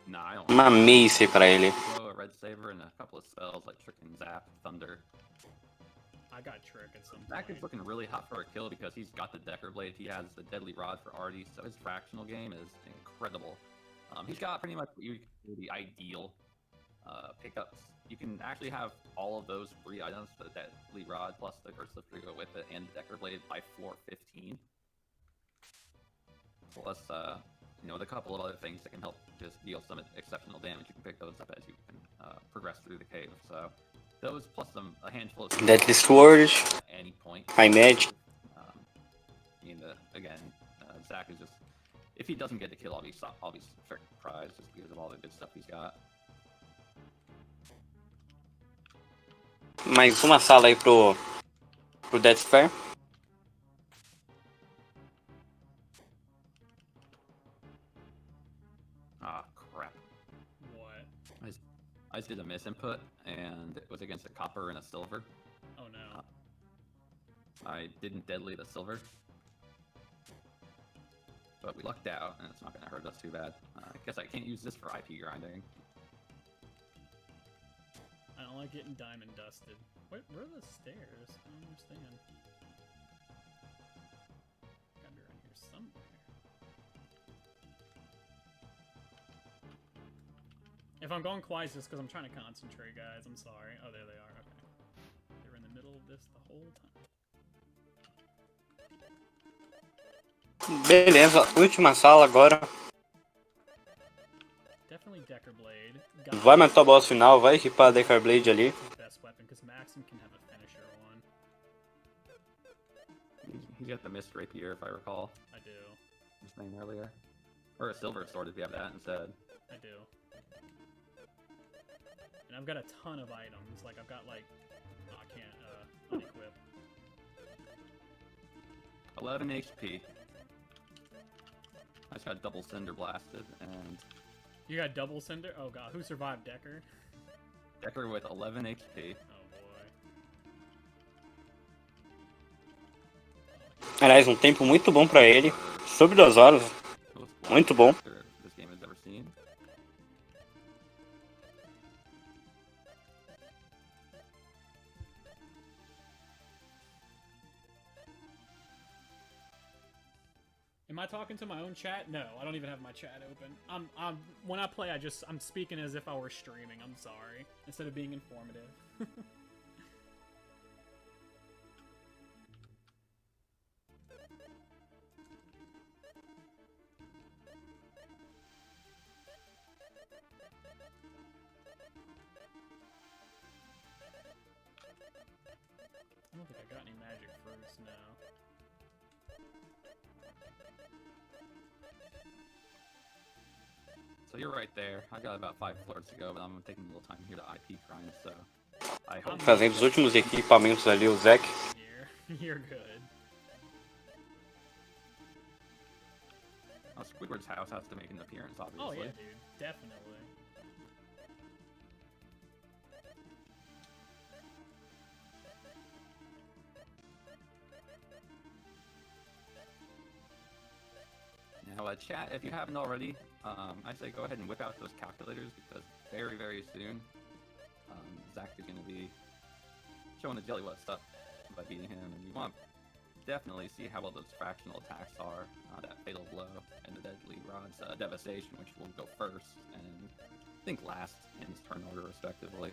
Nah, I don't. Uma mace pra ele. Throw a red saber and a couple of spells like Trick and Zap, Thunder. I got Trick at some Zach is point. looking really hot for a kill because he's got the Decker Blade, he has the Deadly Rod for Artie, so his fractional game is incredible. He's got pretty much what you consider the ideal pickups. You can actually have all of those 3 items, the Deadly Rod plus the Curse Lifter to go with it, and the Decker Blade by floor 15. Plus, you know, with a couple of other things that can help just deal some exceptional damage. You can pick those up as you can progress through the cave. So those plus a handful of Deadly Sword. at any point. High Magic. Again, Zach is just, if he doesn't get the kill, I'll be surprised just because of all the good stuff he's got. Mais uma sala aí pro ThatsF. Ah, crap. What? I just did a misinput, and it was against a copper and a silver. Oh no. I didn't deadly the silver. But we lucked out, and it's not going to hurt us too bad. I guess I can't use this for IP grinding. I don't like getting diamond dusted. Wait, where are the stairs? I don't understand. Gotta be around here somewhere. If I'm going quiet, it's just because I'm trying to concentrate, guys. I'm sorry. Oh, there they are. Okay. They were in the middle of this the whole time. Beleza, última sala agora. Definitely Decker Blade. Vai matar o boss final, vai equipar a Decker Blade ali. Best weapon, because Maxim can have a finisher one. He's got the Mist Rapier, if I recall. I do. His name earlier. Or a Silver Sword if you have that instead. I do. And I've got a ton of items. Like, I've got, like... Oh, I can't, unequip. 11 HP. I just got double Cinder Blasted, and... You got double Cinder? Oh god, who survived Decker? Decker with 11 HP. Oh boy. Aliás, um tempo muito bom pra ele. Sobre 2 horas. Muito bom. This game has ever seen. Am I talking to my own chat? No, I don't even have my chat open. When I play, I'm speaking as if I were streaming. I'm sorry. Instead of being informative. I don't think I got any magic fruits now. So you're right there. I got about 5 floors to go, but I'm taking a little time here to IP grind, so... I hope... Fazendo os últimos equipamentos ali, o Zach. You're good. Squidward's house has to make an appearance, obviously. Oh yeah, dude. Definitely. chat, if you haven't already, I'd say go ahead and whip out those calculators because very, very soon, Zach is going to be showing the jelly what's up by beating him, and you want to definitely see how well those fractional attacks are, that fatal blow and the deadly rod's devastation, which will go first and I think last in his turn order respectively.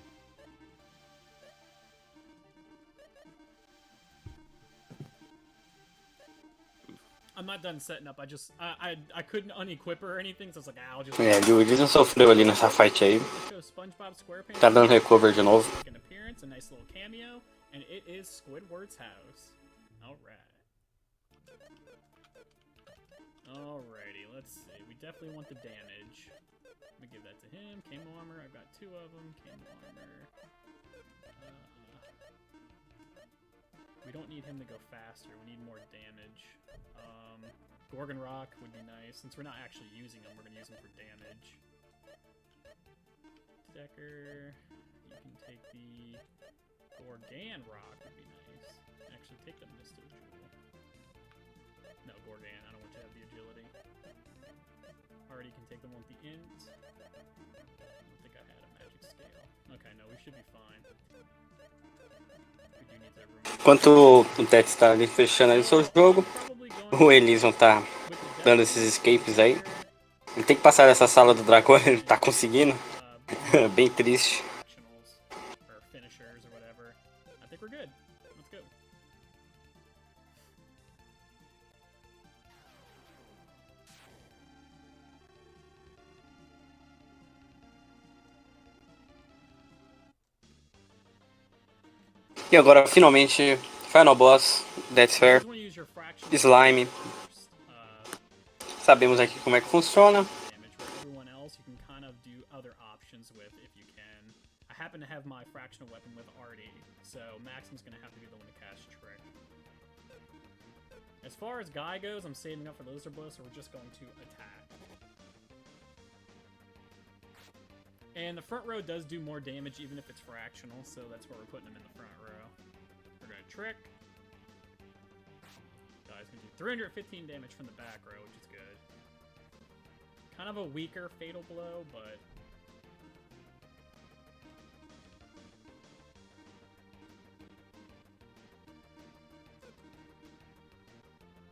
I'm not done setting up. I couldn't unequip her or anything, so I was like, I'll just. É, o Jason sofreu ali nessa fight aí. Tá dando recover de novo. An appearance, a nice little cameo, and it is Squidward's house. All right. Alrighty, let's see. We definitely want the damage. Let me give that to him. Camo armor. I've got 2 of them. Camo armor. We don't need him to go faster. We need more damage. Gorgon Rock would be nice. Since we're not actually using him, we're going to use him for damage. Decker, you can take the Gorgon Rock would be nice. Actually, take the Mysto Jewel. No, Gorgon, I don't want you to have the agility. Already can take the one with the int. I don't think I had a magic scale. Okay, no, we should be fine. We do need to remove. Enquanto o Tet está ali fechando ali o seu jogo, o Elysion tá dando esses escapes aí. Ele tem que passar dessa sala do dragão, ele tá conseguindo. Bem triste. E agora, finalmente, Final Boss, ThatsF, Slime. Sabemos aqui como é que funciona. Happen to have my fractional weapon with Artie, so Maxim's gonna have to be the one to cast Trick. As far as Guy goes, I'm saving up for Laser Blow, so we're just going to attack. And the front row does do more damage even if it's fractional, so that's why we're putting him in the front row. We're gonna Trick. Guy's gonna do 315 damage from the back row, which is good. Kind of a weaker Fatal Blow, but...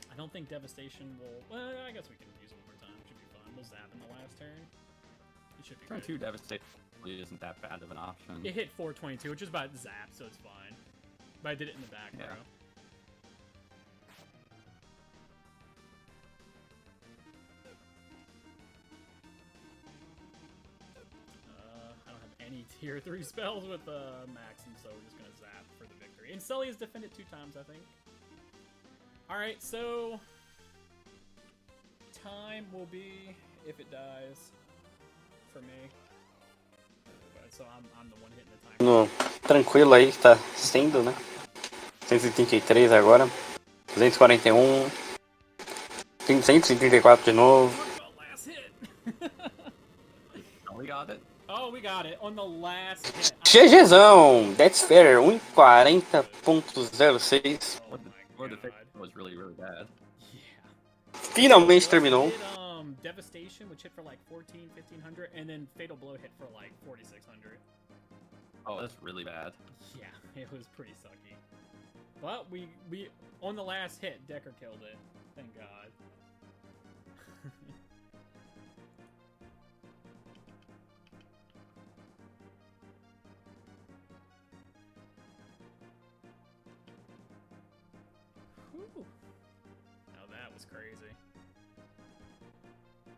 I don't think Devastation will... Well, I guess we can use it one more time. It should be fun. We'll zap in the last turn. It should be Turn good. 2 Devastation really isn't that bad of an option. It hit 422, which is about zap, so it's fine. But I did it in the back row. I don't have any tier 3 spells with Maxim, so we're just going to zap for the victory. And Sully has defended 2 times, I think. Alright, so time will be if it dies for me. But, so I'm the one hitting the time. No, tranquilo aí que tá sendo, né? 133 agora. 241. 134 de novo. Oh, we got it. Oh, we got it on the last hit. GGzão! That's fair. 1:40.06. Or the fix was really, really bad. Yeah. Finalmente terminou. Devastation, which hit for like 1500, and then Fatal Blow hit for like 4600. Oh, that's really bad. Yeah, it was pretty sucky. But we on the last hit, Decker killed it. Thank God. Whew. Now that was crazy.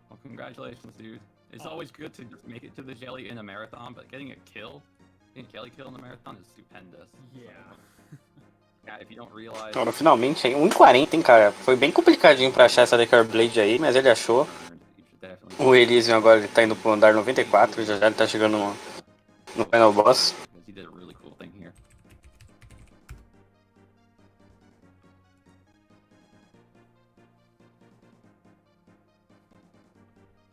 Well, congratulations, dude. It's always good to just make it to the jelly in a marathon, but getting a jelly kill in a marathon is stupendous. Yeah. Yeah, if you don't realize... Agora, finalmente, 1:40, hein, cara. Foi bem complicadinho pra achar essa Decker Blade aí, mas ele achou. O Elysium agora ele tá indo pro andar 94, já ele tá chegando no Final Boss. He did a really cool thing here.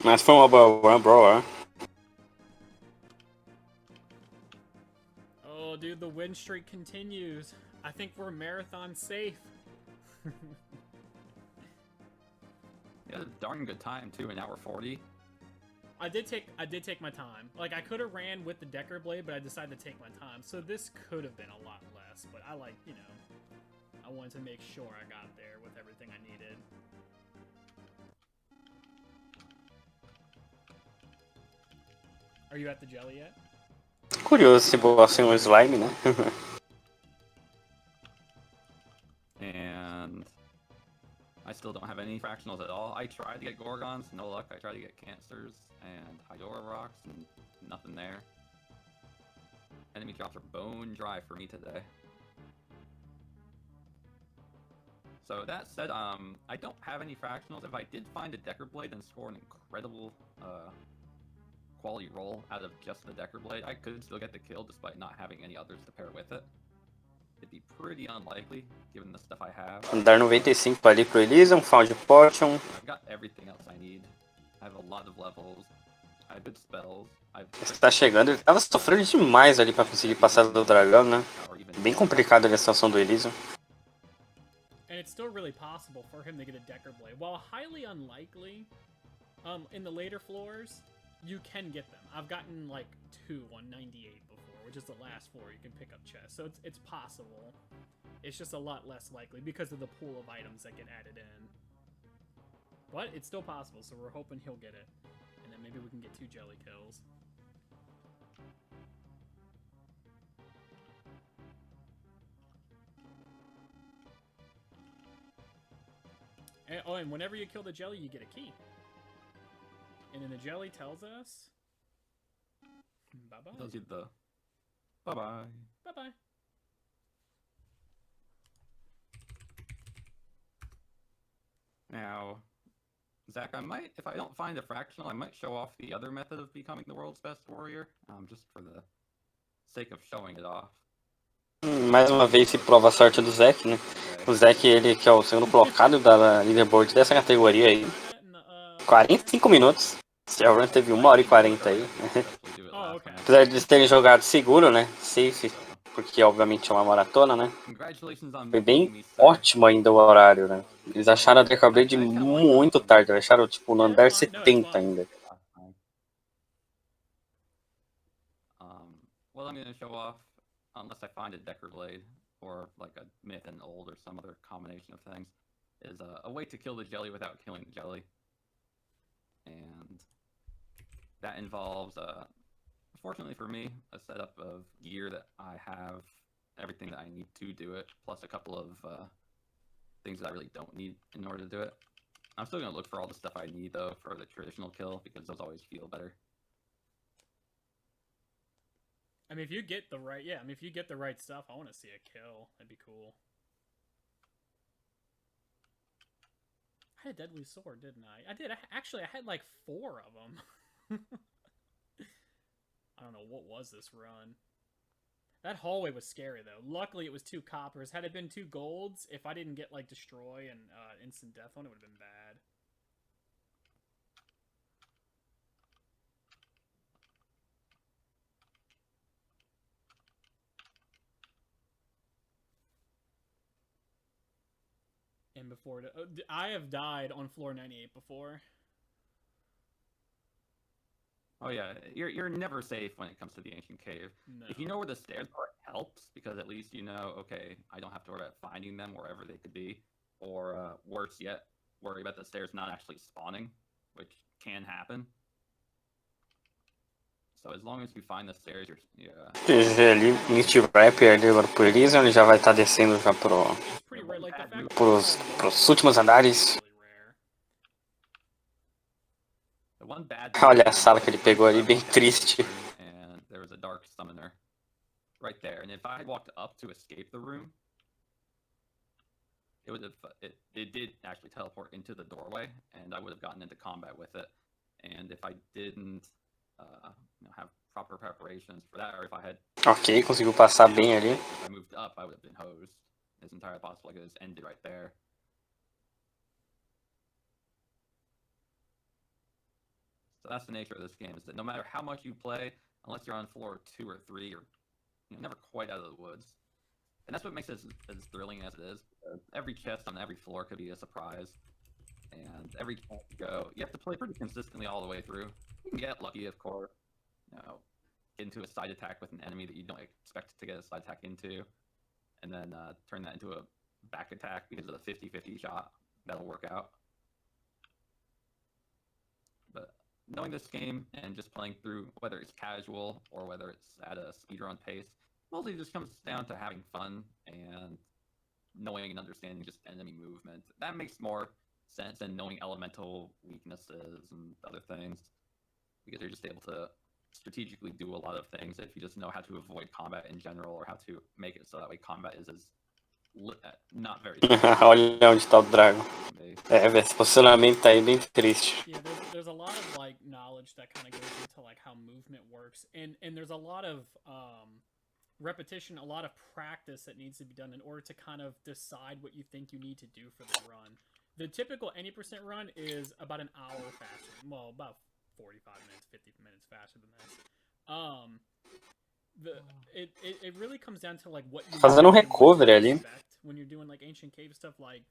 Mas foi uma boa brawl, Oh, dude, the win streak continues. I think we're marathon safe. Yeah, darn good time too, an hour 40. I did take my time. Like, I could have ran with the Decker Blade, but I decided to take my time. So this could have been a lot less, but I like, you know, I wanted to make sure I got there with everything I needed. Are you at the jelly yet? Curioso esse boss sem um slime, né? And I still don't have any fractionals at all. I tried to get Gorgons, no luck. I tried to get Cancers and Hydora Rocks, and nothing there. Enemy drops are bone dry for me today. So that said, I don't have any fractionals. If I did find a Decker Blade and score an incredible quality roll out of just the Decker Blade, I could still get the kill despite not having any others to pair with it. It'd be pretty unlikely, given the stuff I have. Dar 95 ali pro Elysium, Found Potion. I've got everything else I need. I have a lot of levels. I have good spells. Você tá chegando, ele tava sofrendo demais ali pra conseguir passar do dragão, né? Bem complicado ali a situação do Elysium. And it's still really possible for him to get a Decker Blade. While highly unlikely, in the later floors, you can get them. I've gotten like 2 on 98 before, which is the last floor you can pick up chests. So it's possible. It's just a lot less likely because of the pool of items that get added in. But it's still possible, so we're hoping he'll get it. And then maybe we can get 2 jelly kills. And whenever you kill the jelly, you get a key. And then the jelly tells us... Bye-bye. Tells you the... Bye-bye. Bye-bye. Now, Zach, I might, if I don't find a fractional, I might show off the other method of becoming the world's best warrior, just for the sake of showing it off. Mais uma vez se prova a sorte do Zack, né? O Zack, ele que é o segundo colocado da leaderboard dessa categoria aí. 45 minutos. A run teve 1 hora e 40 aí. Apesar de eles terem jogado seguro, né? Safe, porque obviamente é uma maratona, né? Foi bem ótimo ainda o horário, né? Eles acharam a Decker Blade muito tarde, eles acharam tipo no andar 70 ainda. Well, I'm gonna show off, unless I find a Decker Blade, or like a Myth and Old, or some other combination of things, is a way to kill the jelly without killing the jelly. And that involves, fortunately for me, a setup of gear that I have everything that I need to do it, plus a couple of things that I really don't need in order to do it. I'm still gonna look for all the stuff I need though for the traditional kill, because those always feel better. I mean, if you get the right, yeah, I mean, if you get the right stuff, I want to see a kill. That'd be cool. I had a deadly sword, didn't I? I did. Actually, I had like 4 of them. I don't know, what was this run? That hallway was scary, though. Luckily, it was 2 coppers. Had it been 2 golds, if I didn't get, like, destroy and instant death on it, would have been bad. And before... I have died on floor 98 before. Oh yeah, you're never safe when it comes to the ancient cave. No. If you know where the stairs are, it helps, because at least you know, okay, I don't have to worry about finding them wherever they could be, or worse yet, worry about the stairs not actually spawning, which can happen. So as long as you find the stairs, you're ali, Meat Rapper ali agora pro Elysium, ele já vai estar descendo já pros últimos andares. Olha a sala que ele pegou ali, bem triste. And there was a dark summoner right there. And if I had walked up to escape the room, it would have it did actually teleport into the doorway, and I would have gotten into combat with it. And if I didn't have proper preparations for that, or if I had conseguiu passar bem ali. If I moved up, I would have been hosed. It's entirely possible I could just ended right there. So that's the nature of this game, is that no matter how much you play, unless you're on floor 2 or 3, you're never quite out of the woods. And that's what makes it as thrilling as it is. Every chest on every floor could be a surprise. and every attack you go, you have to play pretty consistently all the way through. You can get lucky, of course. You know, get into a side attack with an enemy that you don't expect to get a side attack into, and then turn that into a back attack because of the 50-50 shot. That'll work out. But knowing this game and just playing through, whether it's casual or whether it's at a speedrun pace, mostly just comes down to having fun and knowing and understanding just enemy movement. That makes more sense than knowing elemental weaknesses and other things, because you're just able to strategically do a lot of things if you just know how to avoid combat in general, or how to make it so that way combat is as not very Olha onde tá o Dragon. Velho, esse posicionamento tá aí bem triste. Yeah, there's a lot of like knowledge that kind of goes into like how movement works, and there's a lot of repetition, a lot of practice that needs to be done in order to kind of decide what you think you need to do for the run. The typical any percent run is about an hour faster. Well, about 45 minutes, 50 minutes faster than this. It really comes down to like what you Fazendo recovery ali. When you're doing like ancient cave stuff. Like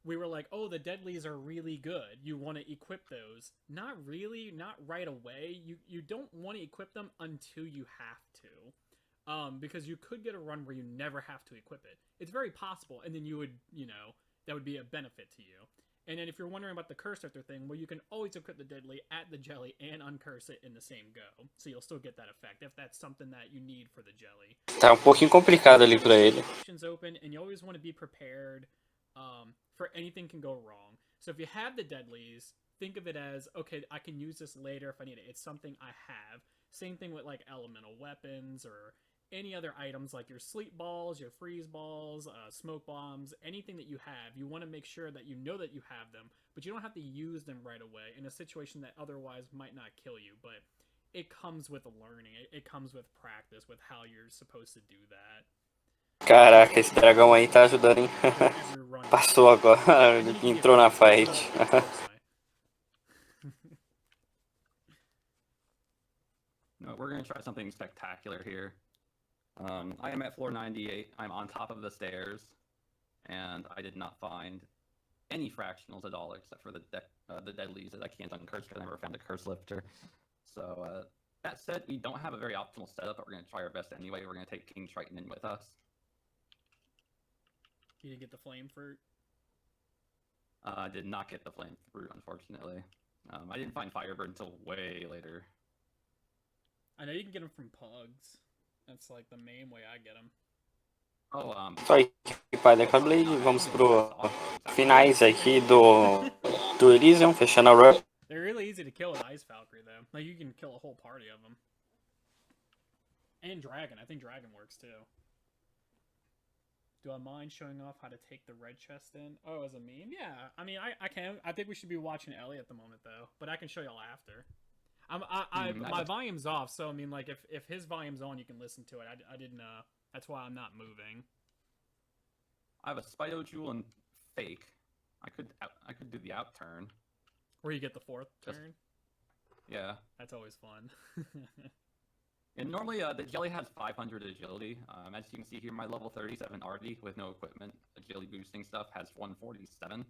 we were like, oh, the deadlies are really good, you want to equip those. Not really, not right away. You don't want to equip them until you have to, because you could get a run where you never have to equip it. It's very possible, and then you would, that would be a benefit to you. And then if you're wondering about the curse lifter thing, well, you can always equip the deadly at the jelly and uncurse it in the same go. So you'll still get that effect if that's something that you need for the jelly. Tá pouquinho complicado ali pra ele. Options open, and you always want to be prepared for anything can go wrong. So if you have the deadlies, think of it as, okay, I can use this later if I need it. It's something I have. Same thing with like elemental weapons or any other items like your sleep balls, your freeze balls, smoke bombs, anything that you have. You want to make sure that you know that you have them, but you don't have to use them right away in a situation that otherwise might not kill you. But it comes with learning. It comes with practice with how you're supposed to do that. Caraca, esse dragão aí tá ajudando, hein? Passou agora, entrou na fight. No, we're gonna try something spectacular here. I am at floor 98. I'm on top of the stairs, and I did not find any fractionals at all, except for the deadlies that I can't uncurse because I never found a curse lifter. So that said, we don't have a very optimal setup, but we're gonna try our best anyway. We're gonna take King Triton in with us. You didn't get the flame fruit? I did not get the flame fruit, unfortunately. I didn't find Firebird until way later. I know you can get them from pugs. That's like the main way I get them. Oh, Só equipada com a Blade, vamos pro finais aqui do Elysium, fechando a run. They're really easy to kill with Ice Valkyrie, though. Like, you can kill a whole party of them. And Dragon. I think Dragon works, too. Do I mind showing off how to take the red chest in? Oh, as a meme? Yeah, I mean, I can. I think we should be watching Ellie at the moment, though. But I can show y'all after. My volume's off, so I mean, like, if his volume's on, you can listen to it. I didn't. That's why I'm not moving. I have a Spido Jewel and Fake. I could do the out turn. Where you get the fourth turn. Yeah. That's always fun. And normally, the jelly has 500 agility. As you can see here, my level 37 Artie with no equipment, agility boosting stuff, has 147.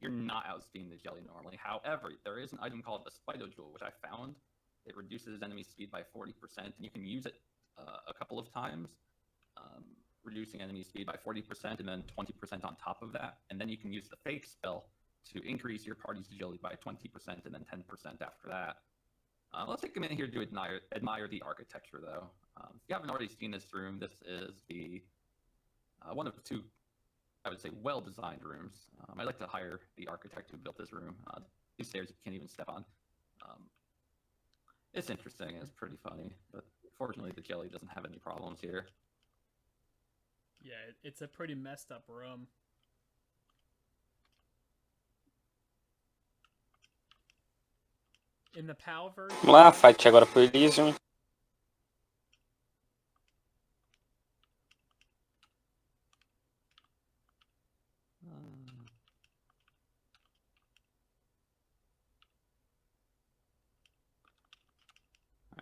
You're not outspeeding the jelly normally. However, there is an item called the Spido Jewel, which I found. It reduces enemy speed by 40%, and you can use it a couple of times, reducing enemy speed by 40% and then 20% on top of that. And then you can use the Fake spell to increase your party's agility by 20% and then 10% after that. Let's take a minute here to admire the architecture, though. If you haven't already seen this room, this is the one of two, I would say, well-designed rooms. I'd like to hire the architect who built this room. These stairs you can't even step on. It's interesting. It's pretty funny, but fortunately, the jelly doesn't have any problems here. Yeah, it's a pretty messed up room. In the PAL version... Vamos lá, fight agora pro Elysium. Alright,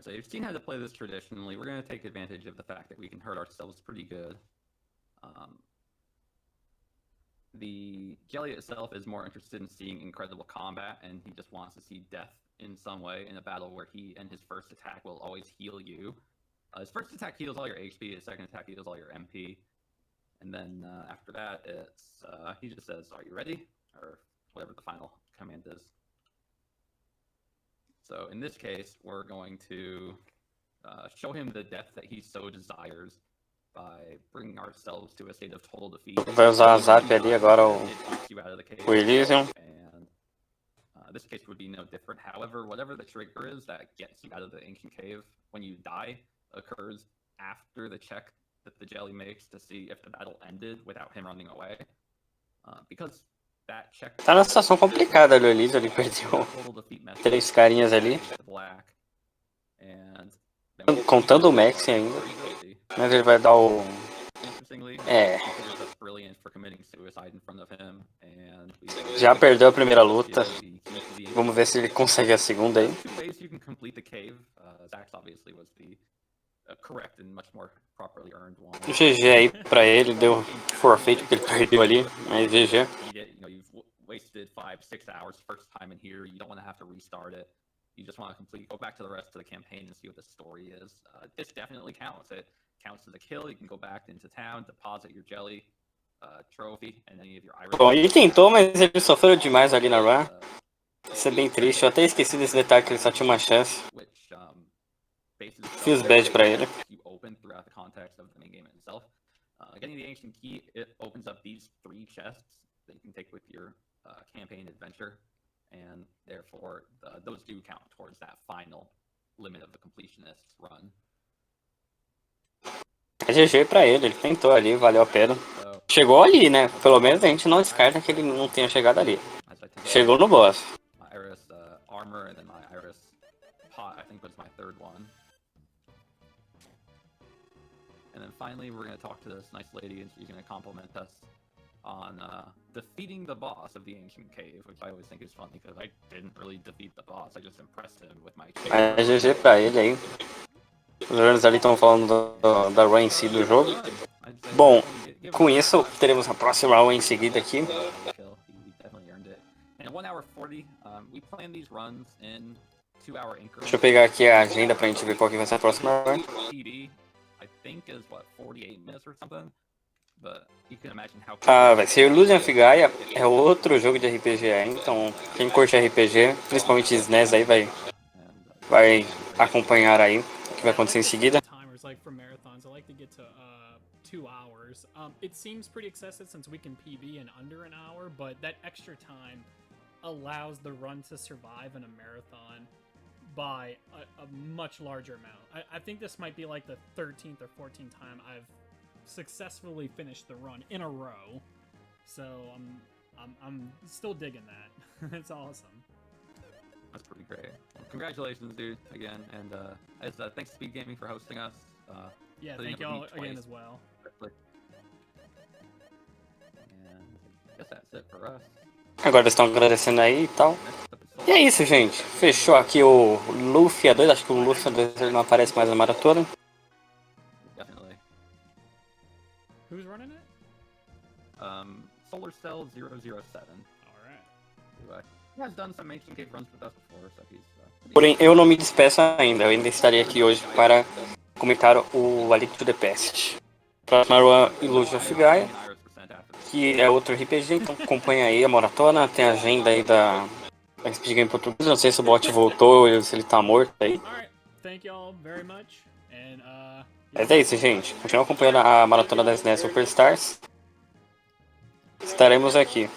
so you've seen how to play this traditionally. We're going to take advantage of the fact that we can hurt ourselves pretty good. The jelly itself is more interested in seeing incredible combat, and he just wants to see death in some way in a battle where he and his first attack will always heal you. His first attack heals all your HP, his second attack heals all your MP, and then after that, it's he just says, "Are you ready?" or whatever the final command is. So in this case, we're going to show him the death that he so desires by bringing ourselves to a state of total defeat. Vai usar a Zap ali agora, o Elysium. And this case would be no different. However, whatever the trigger is that gets you out of the ancient cave when you die occurs after the check that the jelly makes to see if the battle ended without him running away. Because that check... Tá numa situação complicada ali, o Elysium, ele perdeu 3 carinhas ali. Contando o Max ainda. Mas ele vai dar o... Já perdeu a primeira luta. Vamos ver se ele consegue a segunda aí. GG aí pra ele, deu forfeit porque ele perdeu ali, mas GG. Wasted 5-6 hours first time in here. You don't want to have to restart it. You just want to go back to the rest of the campaign and see what the story is. This definitely counts. It counts as a kill. You can go back into town, deposit your jelly trophy and any of your iris. Bom, ele tentou, mas ele sofreu demais ali na run. Isso é bem triste. Eu até esqueci desse detalhe que ele só tinha uma chance. Fiz bad pra ele. Getting the ancient key, it opens up these 3 chests that you can take with your campaign adventure, and therefore those do count towards that final limit of the completionist's run. É GG pra ele, ele tentou ali, valeu a pena. Chegou ali, né? Pelo menos a gente não descarta que ele não tenha chegado ali. Chegou no boss. My iris armor and then my iris pot, I think was my 3rd one. And then finally, we're going to talk to this nice lady, and she's going to compliment us on defeating the boss of the ancient cave, which I always think is funny because I didn't really defeat the boss. I just impressed him with my. É GG pra ele aí. Os jogadores ali estão falando da run em si do jogo. Bom, com isso teremos a próxima run em seguida aqui. Deixa eu pegar aqui a agenda pra gente ver qual que vai ser a próxima run. Vai ser Illusion of Gaia, é outro jogo de RPG aí, então quem curte RPG, principalmente SNES aí, vai acompanhar aí o que vai acontecer em seguida. It seems pretty excessive since we can PB in under an hour, but that extra time allows the run to survive in a marathon by a much larger amount. I think this might be like the 13th or 14th time I've successfully finished the run in a row. So I'm still digging that. It's awesome. That's pretty great. Well, congratulations, dude, again, and thanks to Speed Gaming for hosting us. Yeah, thank y'all again as well. And I guess that's it for us. Agora eles estão agradecendo aí e tal. E é isso, gente. Fechou aqui o Lufia 2. Acho que o Lufia 2 ele não aparece mais na maratona. Definitely. Who's running it? Solar Cell 007. Alright. He has done some ancient cave runs with us before, so he's. Porém, eu não me despeço ainda. Eu ainda estarei aqui hoje para comentar o A Link to the Past. Próxima run, Illusion of Gaia, que é outro RPG, então acompanha aí a maratona. Tem a agenda aí da Speed Game Português. Não sei se o bot voltou ou se ele tá morto aí. Mas é isso, gente. Continua acompanhando a maratona da SNES Super Stars. Estaremos aqui.